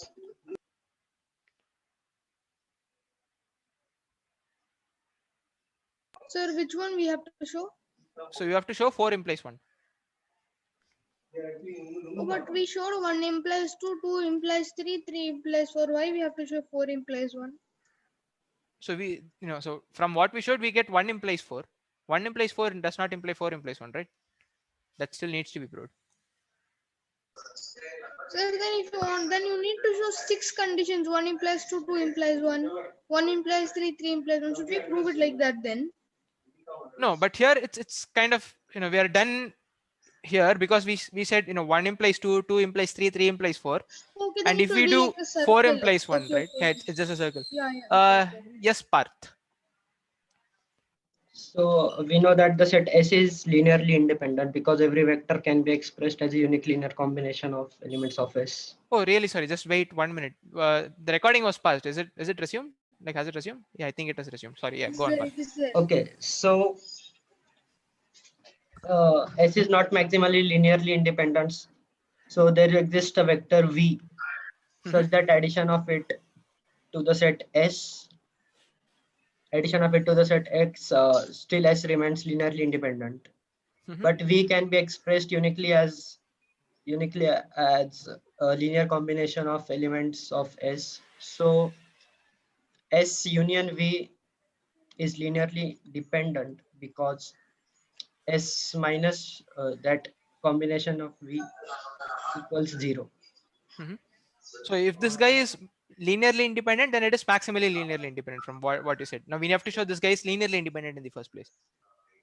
Sir, which one we have to show? So you have to show 4 implies 1. Oh, but we showed 1 implies 2, 2 implies 3, 3 implies 4. Why we have to show 4 implies 1? So so from what we showed, we get 1 implies 4. 1 implies 4 does not imply 4 implies 1, right? That still needs to be proved. Sir, then if you want, then you need to show 6 conditions. 1 implies 2, 2 implies 1. 1 implies 3, 3 implies 1. Should we prove it like that then? No, but here it's kind of we are done here because we said 1 implies 2, 2 implies 3, 3 implies 4, Okay, then and it if will we be do like a 4 circle. implies 1, Okay, right? okay. Yeah, it's just a circle. Yeah, yeah. Okay. Yes, Parth. So we know that the set S is linearly independent because every vector can be expressed as a unique linear combination of elements of S. Oh, really? Sorry. Just wait 1 minute. The recording was paused. Is it resumed? Like, has it resumed? Yeah, I think it has resumed. Sorry. Yeah, It go is on, there. Parth. It is there. Okay, so S is not maximally linearly independent. So there exists a vector V such that addition of it to the set S, addition of it to the set X, still S remains linearly independent. But V can be expressed uniquely as a linear combination of elements of S. So S union V is linearly dependent because S minus that combination of V equals 0. Mhm. So if this guy is linearly independent, then it is maximally linearly independent from what you said. Now we have to show this guy is linearly independent in the first place.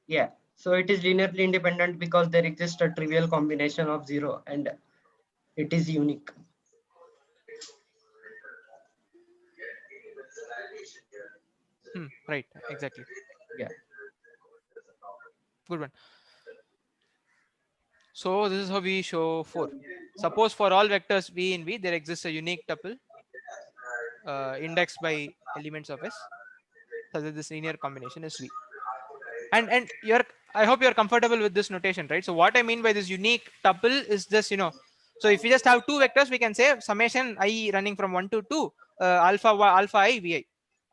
Yeah. So it is linearly independent because there exists a trivial combination of 0 and it is unique. Right, exactly. Yeah. Good one. So this is how we show 4. Suppose for all vectors v in V, there exists a unique tuple indexed by elements of S, such that this linear combination is V. And you're, I hope you're comfortable with this notation, right? So what I mean by this unique tuple is this, so if we just have two vectors, we can say summation I running from 1 to 2 alpha I vi.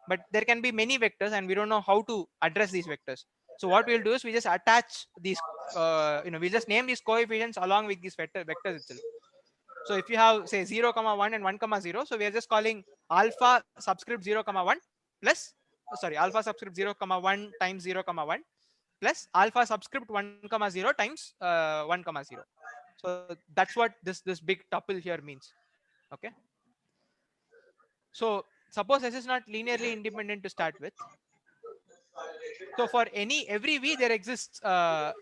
But there can be many vectors and we don't know how to address these vectors. So what we'll do is we just attach these we just name these coefficients along with these vectors itself. So if you have say 0 comma 1 and 1 comma 0, so we are just calling alpha subscript 0 comma 1 plus alpha subscript 0 comma 1 times 0 comma 1 plus alpha subscript 1 comma 0 times 1 comma 0. So that's what this big tuple here means. Okay. So suppose S is not linearly independent to start with. So for every V there exists a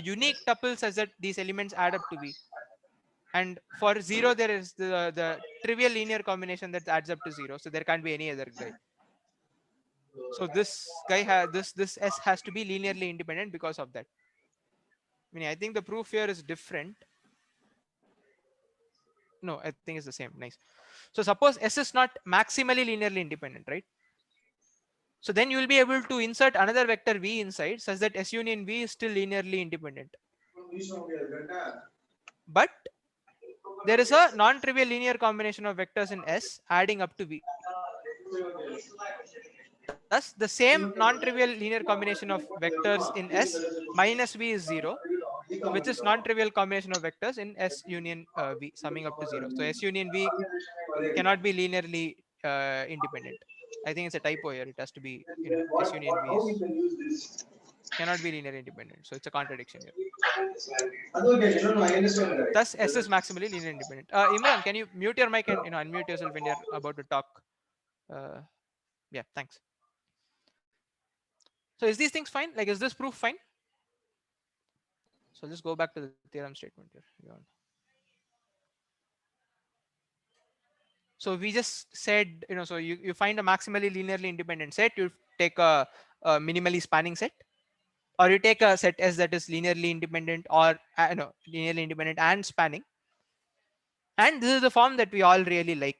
unique tuple such that these elements add up to V. And for 0 there is the trivial linear combination that adds up to 0. So there can't be any other guy. So this guy has this S has to be linearly independent because of that. I mean, I think the proof here is different. No, I think it's the same. Nice. So suppose S is not maximally linearly independent, right? So then you will be able to insert another vector V inside such that S union V is still linearly independent. But there is a non-trivial linear combination of vectors in S adding up to V. Thus, the same non-trivial linear combination of vectors in S minus V is 0, which is non-trivial combination of vectors in S union V summing up to 0. So S union V cannot be linearly independent. I think it's a typo here. It has to be, S union V is cannot be linearly independent. So it's a contradiction here. Thus, S is maximally linear independent. Imran, can you mute your mic and unmute yourself when you're about to talk? Uh, yeah, thanks. So is these things fine? Like, is this proof fine? So let's go back to the theorem statement here. So we just said, so you find a maximally linearly independent set, you take a minimally spanning set, or you take a set S that is linearly independent or linearly independent and spanning. And this is the form that we all really like.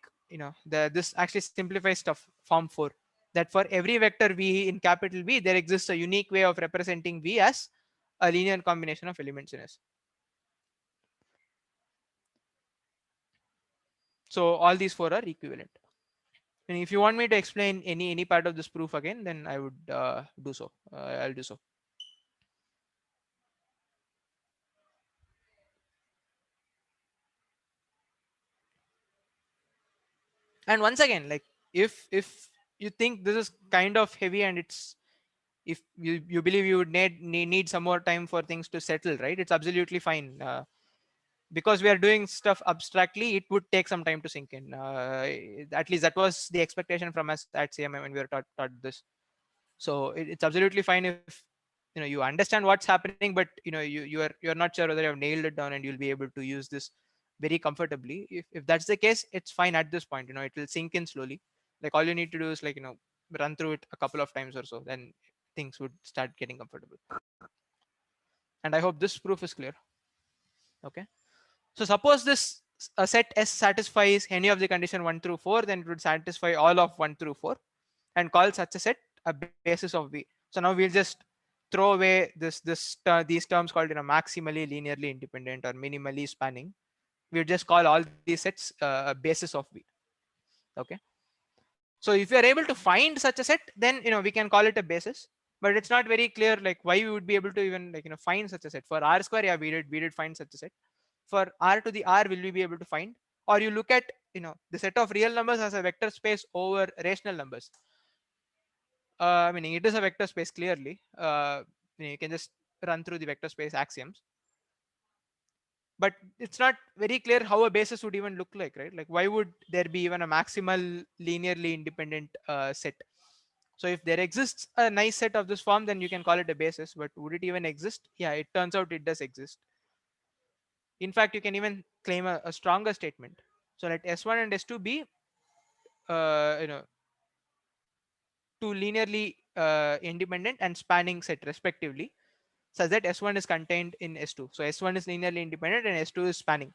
This actually simplifies stuff. Form 4, that for every vector V in capital V, there exists a unique way of representing V as a linear combination of elements in S. So all these 4 are equivalent. And if you want me to explain any part of this proof again, then I would do so. I'll do so. And once again, like if you think this is kind of heavy and it's, if you believe you would need some more time for things to settle, right? It's absolutely fine. Because we are doing stuff abstractly, it would take some time to sink in. At least that was the expectation from us at CMI when we were taught this. So it's absolutely fine if you understand what's happening, but you're not sure whether you have nailed it down and you'll be able to use this very comfortably. If that's the case, it's fine at this point. It will sink in slowly. Like all you need to do is run through it a couple of times or so, then things would start getting comfortable. And I hope this proof is clear. Okay. So suppose this a set S satisfies any of the condition 1 through 4, then it would satisfy all of 1 through 4 and call such a set a basis of V. So now we'll just throw away these terms called maximally linearly independent or minimally spanning. We'll just call all these sets a basis of V. Okay. So if you are able to find such a set, then we can call it a basis. But it's not very clear like why we would be able to even find such a set. For R square, yeah, we did find such a set. For R to the R, will we be able to find? Or you look at the set of real numbers as a vector space over rational numbers. Meaning it is a vector space clearly. You can just run through the vector space axioms. But it's not very clear how a basis would even look like, right? Like, why would there be even a maximal linearly independent set? So if there exists a nice set of this form, then you can call it a basis. But would it even exist? Yeah, it turns out it does exist. In fact, you can even claim a stronger statement. So let S1 and S2 be, you know, two linearly independent and spanning set respectively, such that S1 is contained in S2. So S1 is linearly independent and S2 is spanning.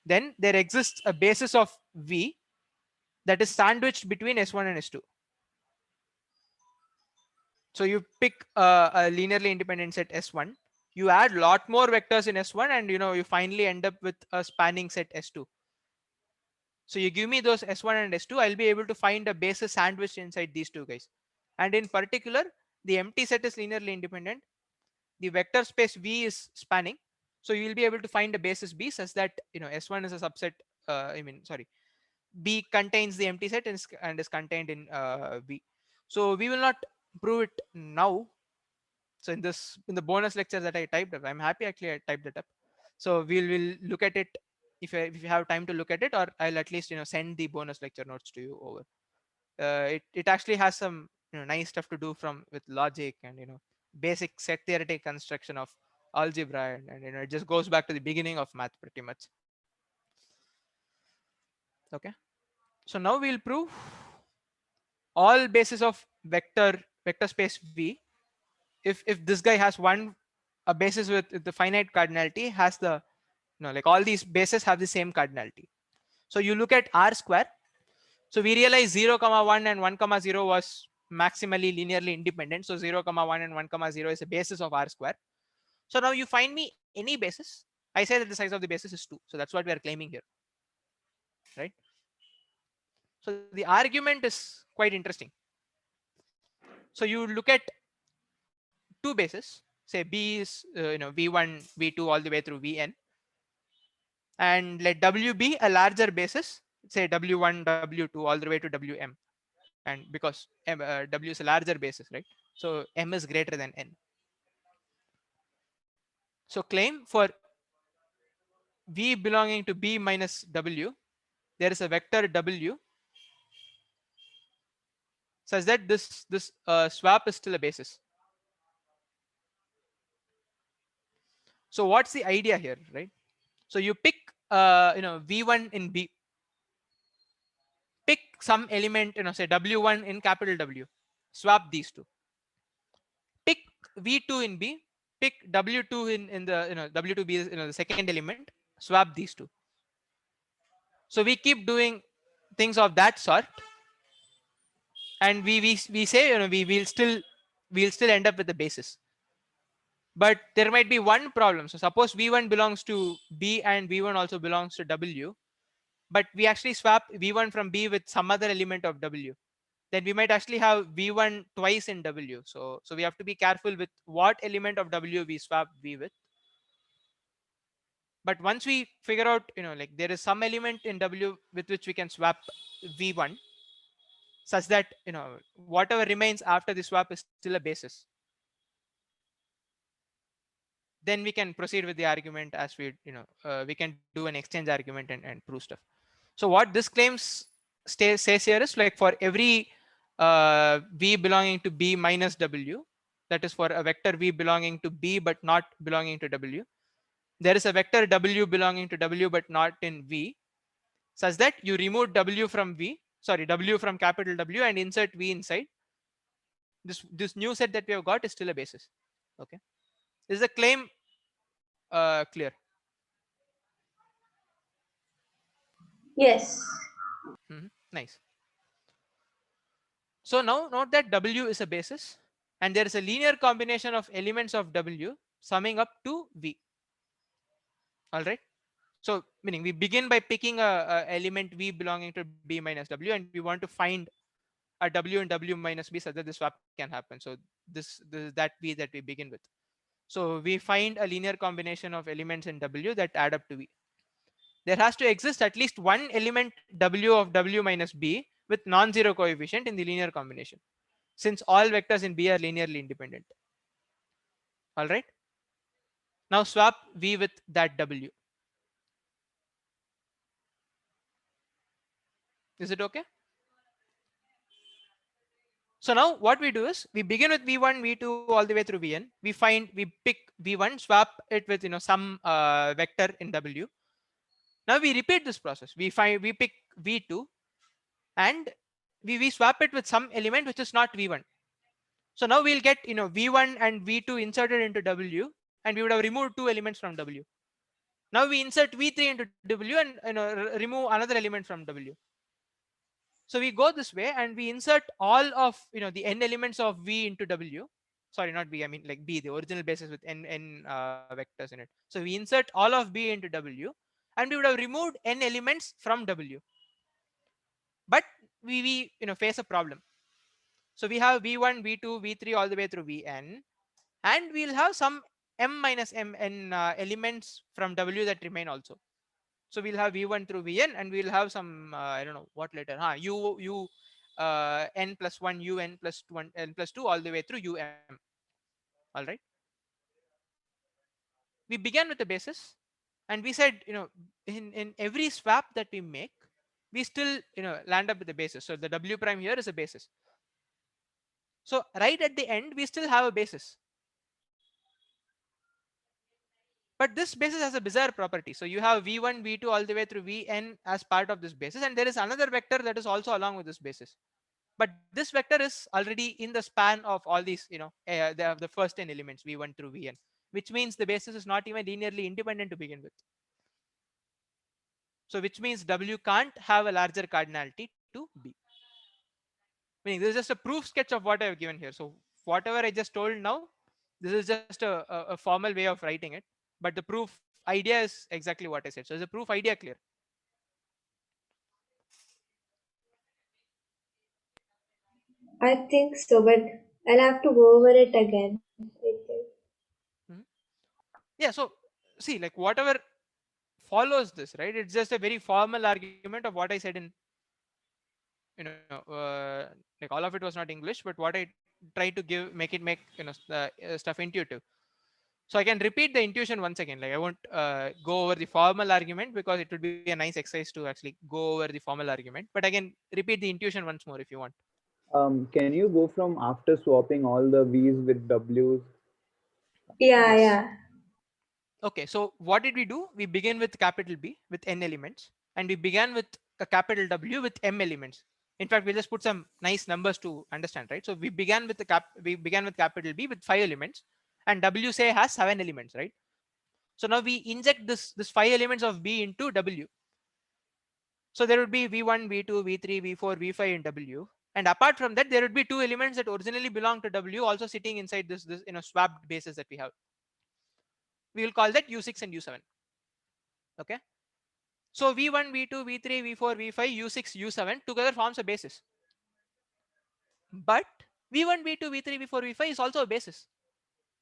Then there exists a basis of V that is sandwiched between S1 and S2. So you pick a linearly independent set S1, you add lot more vectors in S1, and you finally end up with a spanning set S2. So you give me those S1 and S2, I'll be able to find a basis sandwiched inside these two guys. And in particular, the empty set is linearly independent, the vector space V is spanning, so you will be able to find a basis B such that S1 is a subset, sorry, B contains the empty set and is contained in V. So we will not prove it now. So in the bonus lecture that I typed up, I'm happy actually I typed it up. So we'll look at it if you have time to look at it, or I'll at least send the bonus lecture notes to you over. It actually has some nice stuff to do from with logic and basic set theoretic construction of algebra, and it just goes back to the beginning of math pretty much. Okay, so now we'll prove all bases of vector space V if this guy has a basis with the finite cardinality has the like all these bases have the same cardinality. So you look at R square. So we realize 0, 1 and 1, 0 was maximally linearly independent. So 0, 1 and 1, 0 is a basis of R square. So now you find me any basis. I say that the size of the basis is 2. So that's what we are claiming here, right? So the argument is quite interesting. So you look at two bases. Say B is V1, V2 all the way through Vn, and let W be a larger basis. Say W1, W2 all the way to Wm. And because W is a larger basis, right? So M is greater than N. So claim for V belonging to B minus W, there is a vector W such that this swap is still a basis. So what's the idea here, right? So you pick V1 in B, pick some element, say W1 in capital W, swap these two. Pick V2 in B, pick W2 in the W2B is the second element, swap these two. So we keep doing things of that sort, and we say we'll still end up with the basis. But there might be one problem. So suppose V1 belongs to B and V1 also belongs to W, but we actually swap V1 from B with some other element of W. Then we might actually have V1 twice in W. So we have to be careful with what element of W we swap V with. But once we figure out, like there is some element in W with which we can swap V1, such that whatever remains after the swap is still a basis, then we can proceed with the argument as we can do an exchange argument and prove stuff. So what this claims says here is, like, for every V belonging to B minus W, that is for a vector V belonging to B but not belonging to W, there is a vector W belonging to W but not in V, such that you remove W from capital W and insert V inside. This new set that we have got is still a basis. Okay, is the claim clear? Yes. Nice. So now note that W is a basis and there is a linear combination of elements of W summing up to V. All right. So meaning we begin by picking a element V belonging to B minus W, and we want to find a W and W minus B such that this swap can happen. So this is that V that we begin with. So we find a linear combination of elements in W that add up to V. There has to exist at least one element W of W minus B with non-zero coefficient in the linear combination, since all vectors in B are linearly independent. All right. Now swap v with that w. Is it okay? So now what we do is we begin with v1, v2 all the way through vn. We pick v1, swap it with some vector in w. Now we repeat this process. We pick v2 and we swap it with some element which is not v1. So now we'll get v1 and v2 inserted into w, and we would have removed two elements from w. Now we insert v3 into w and remove another element from w. So we go this way and we insert all of the n elements of v into w. Sorry, not v. I mean like b, the original basis with n vectors in it. So we insert all of b into w, and we would have removed n elements from w. But we face a problem. So we have v1, v2, v3 all the way through vn, and we'll have some m minus mn elements from w that remain also. So we'll have v1 through vn, and we'll have some I don't know what later, u n plus 1, un plus 1, n plus 2 all the way through um. All right. We began with the basis, and we said in every swap that we make, we still land up with the basis. So the w prime here is a basis. So right at the end we still have a basis. But this basis has a bizarre property. So you have v1, v2 all the way through vn as part of this basis, and there is another vector that is also along with this basis. But this vector is already in the span of all these, the first 10 elements v1 through vn, which means the basis is not even linearly independent to begin with. So which means w can't have a larger cardinality to b. Meaning this is just a proof sketch of what I have given here. So whatever I just told now, this is just a formal way of writing it. But the proof idea is exactly what I said. So is the proof idea clear? I think so, but I'll have to go over it again. Mhm. Yeah. So see, like whatever follows this, right? It's just a very formal argument of what I said in, like all of it was not English, but what I tried to make stuff intuitive. So I can repeat the intuition once again. Like I won't go over the formal argument because it would be a nice exercise to actually go over the formal argument. But I can repeat the intuition once more if you want. Can you go from after swapping all the V's with W's? Yeah, Yes. yeah. Okay. So what did we do? We begin with capital B with n elements, and we began with a capital W with m elements. In fact, we'll just put some nice numbers to understand, right? So we began with capital B with 5 elements, and W say has 7 elements, right? So now we inject this 5 elements of B into W. So there would be v1, v2, v3, v4, v5 in W. And apart from that, there would be two elements that originally belong to W also sitting inside this swapped bases that we have. We will call that u6 and u7. Okay. So v1, v2, v3, v4, v5, u6, u7 together forms a basis. But v1, v2, v3, v4, v5 is also a basis.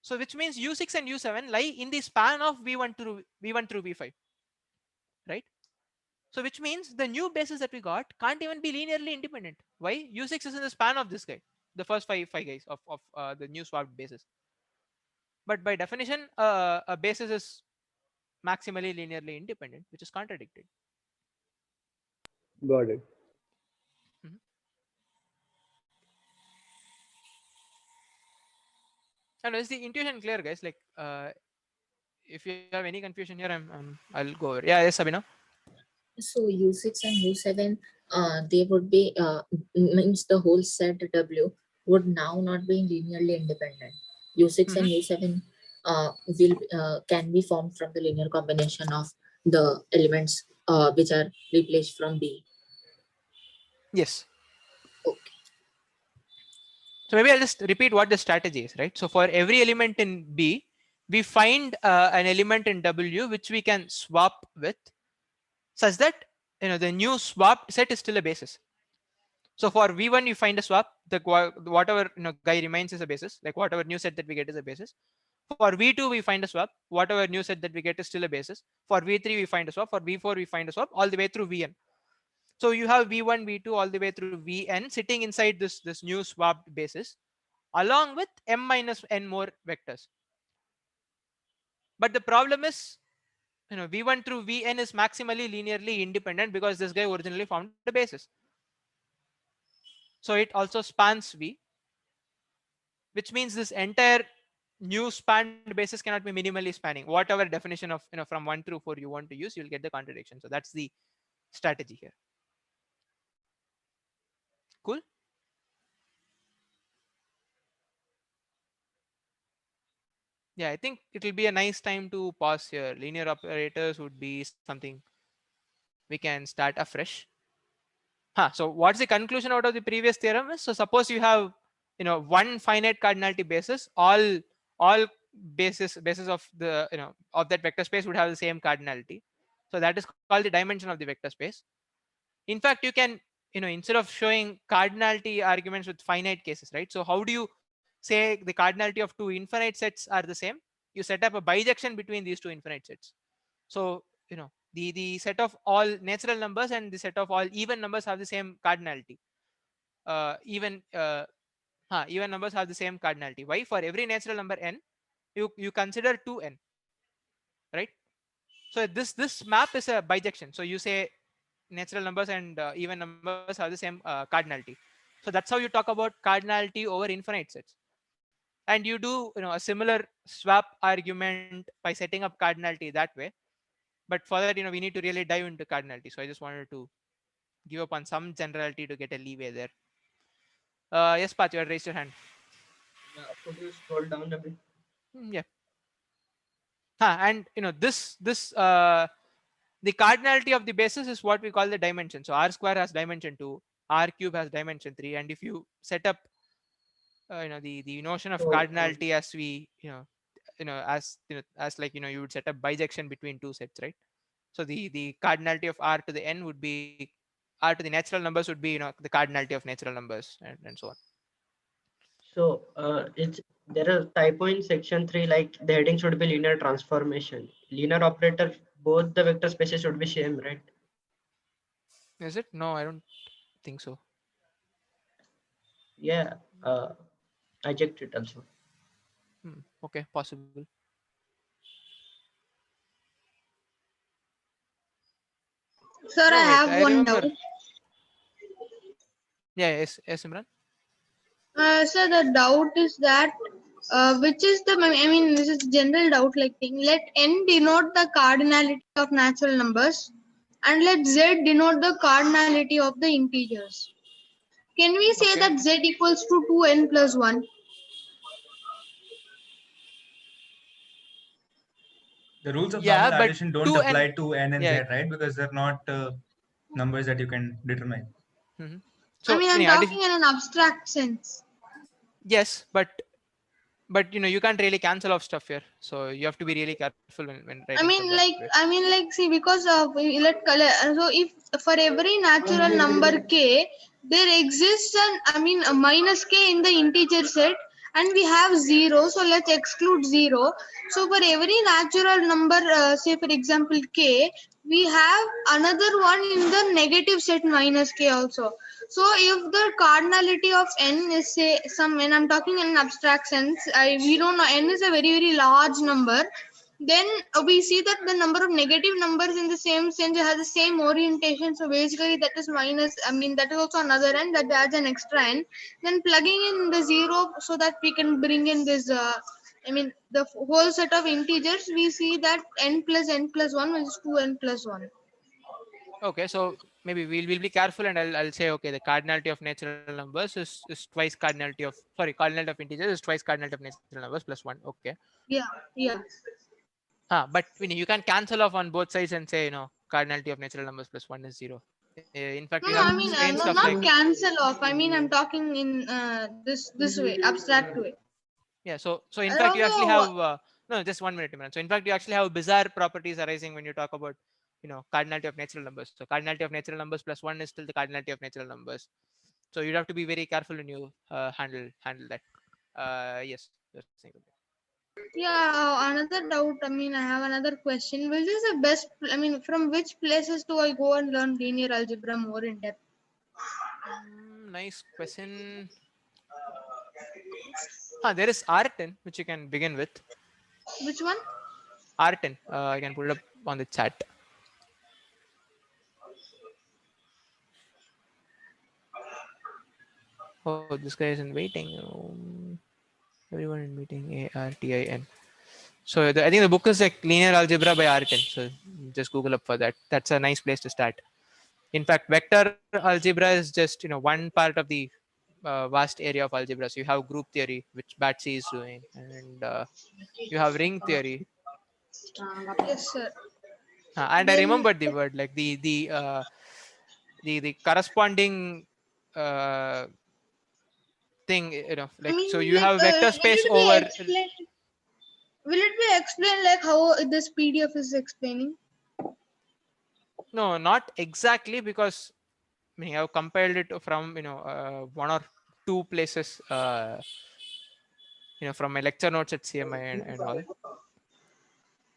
So which means u6 and u7 lie in the span of v1 through v5, right? So which means the new basis that we got can't even be linearly independent. Why? U6 is in the span of this guy, the first five guys of the new swapped basis. But by definition, a basis is maximally linearly independent, which is contradicted. Got it. Mhm. And is the intuition clear, guys? Like, if you have any confusion here, I'll go over. Yeah, yes, Sabina. So U6 and U7, they would be means the whole set W would now not be linearly independent. U6 and Mhm. U7 will can be formed from the linear combination of the elements which are replaced from B. Yes. Okay. So maybe I'll just repeat what the strategy is, right? So for every element in B, we find an element in W which we can swap with, such that the new swapped set is still a basis. So for v1 you find a swap, whatever guy remains is a basis, like whatever new set that we get is a basis. For v2 we find a swap, whatever new set that we get is still a basis. For v3 we find a swap, for v4 we find a swap, all the way through vn. So you have v1, v2 all the way through vn sitting inside this new swapped basis, along with m minus n more vectors. But the problem is, v1 through vn is maximally linearly independent because this guy originally formed a basis. So it also spans v, which means this entire new spanned basis cannot be minimally spanning. Whatever definition of from 1 through 4 you want to use, you'll get the contradiction. So that's the strategy here. Cool. Yeah, I think it will be a nice time to pause here. Linear operators would be something we can start afresh. So what's the conclusion out of the previous theorem is, so suppose you have one finite cardinality basis, all bases of the of that vector space would have the same cardinality. So that is called the dimension of the vector space. In fact, you can instead of showing cardinality arguments with finite cases, right? So how do you say the cardinality of two infinite sets are the same? You set up a bijection between these two infinite sets. So the set of all natural numbers and the set of all even numbers have the same cardinality. Even numbers have the same cardinality. Why? For every natural number n, you consider 2n, right? So this map is a bijection. So you say natural numbers and even numbers have the same cardinality. So that's how you talk about cardinality over infinite sets. And you do a similar swap argument by setting up cardinality that way. But for that, we need to really dive into cardinality. So I just wanted to give up on some generality to get a leeway there. Yes, Pat, you had raised your hand. Could you scroll down a bit? Yeah. And this the cardinality of the basis is what we call the dimension. So r square has dimension 2, r cube has dimension 3, and if you set up the notion of So cardinality as we as like you would set up bijection between two sets, right? So the cardinality of r to the n would be r to the natural numbers would be the cardinality of natural numbers, and so on. it's there are typo in section 3, like the heading should be linear transformation. Linear operator, both the vector spaces should be same, right? Is it? No, I don't think so. Yeah, I checked it also. Okay, possible. Sir, I No, wait, have I one remember. doubt. Yeah, yes, Imran. Sir, the doubt is that which is the, I mean, this is general doubt like thing. Let n denote the cardinality of natural numbers and let z denote the cardinality of the integers. Can we say Okay. that z equals to 2n plus 1? The rules of Yeah, normal but addition don't 2n. apply to n and z, Yeah. right? Because they're not numbers that you can determine. hmm I So mean, I'm addition. talking in an abstract sense. Yes, but you can't really cancel off stuff here. So you have to be really careful when writing stuff that way. See, because let so if for every natural number k, there exists an, a minus k in the integer set, and we have 0, so let's exclude 0. So for every natural number, say for example k, we have another one in the negative set minus k also. So if the cardinality of n is, say, some, when I'm talking in an abstract sense, we don't know, n is a very very large number, then we see that the number of negative numbers in the same sense has the same orientation. So basically that is minus, that is also another n that adds an extra n. Then plugging in the 0 so that we can bring in this the whole set of integers, we see that n plus n plus 1 is 2n plus 1. Okay, so maybe we'll be careful, and I'll say, okay, the cardinality of natural numbers is twice cardinality of, sorry, cardinality of integers is twice cardinality of natural numbers plus 1. Okay. Yeah, yeah. But you can cancel off on both sides and say cardinality of natural numbers plus 1 is 0. In fact, No, you no, have strange no, stuff like, not cancel off. I'm talking in this way, abstract way. yeah. So in And fact, you actually also, have no, just 1 minute, Imran. So in fact, you actually have bizarre properties arising when you talk about cardinality of natural numbers. So cardinality of natural numbers plus 1 is still the cardinality of natural numbers. So you'd have to be very careful when you handle that. Yes, you're saying something. yeah, another doubt. I have another question. Which is the best? From which places do I go and learn linear algebra more in depth? Nice question. There is R10 which you can begin with. Which one? R10. I can put it up on the chat. Oh, this guy is in waiting. Everyone in meeting. ARTIN. So I think the book is like Linear Algebra by Aadityan. So just Google up for that. That's a nice place to start. In fact, vector algebra is just one part of the vast area of algebra. So you have group theory, which Batsy is doing, and you have ring theory. Yes, sir. And I Then remembered the word like the corresponding uh, thing. I Like mean, so you like, have vector will space it be over. explained? Will it be explained like how this PDF is explaining? No, not exactly, because I mean I've compiled it from one or two places. From my lecture notes at CMI and all.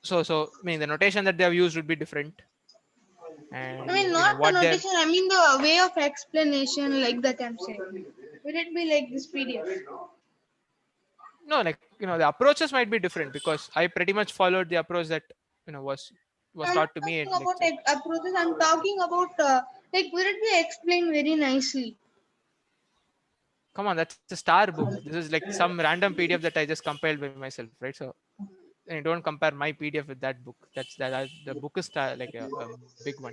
So I mean the notation that they have used would be different, I mean, and not the what they're notation. I mean the way of explanation, like that. I'm saying. Will it be like this PDF? no, like the approaches might be different, because I pretty much followed the approach that was I'm not taught to me in talking about lecture. approaches. I'm talking about like will it be explained very nicely? Come on, that's a star book. This is like some random PDF that I just compiled by myself, right? So don't compare my PDF with that book. The book is like a big one.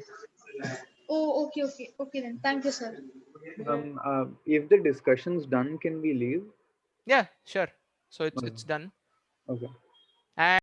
Oh, okay, okay, okay then. Thank you, sir. If the discussion's done, can we leave? Yeah, sure. So it's Okay. it's done. Okay. And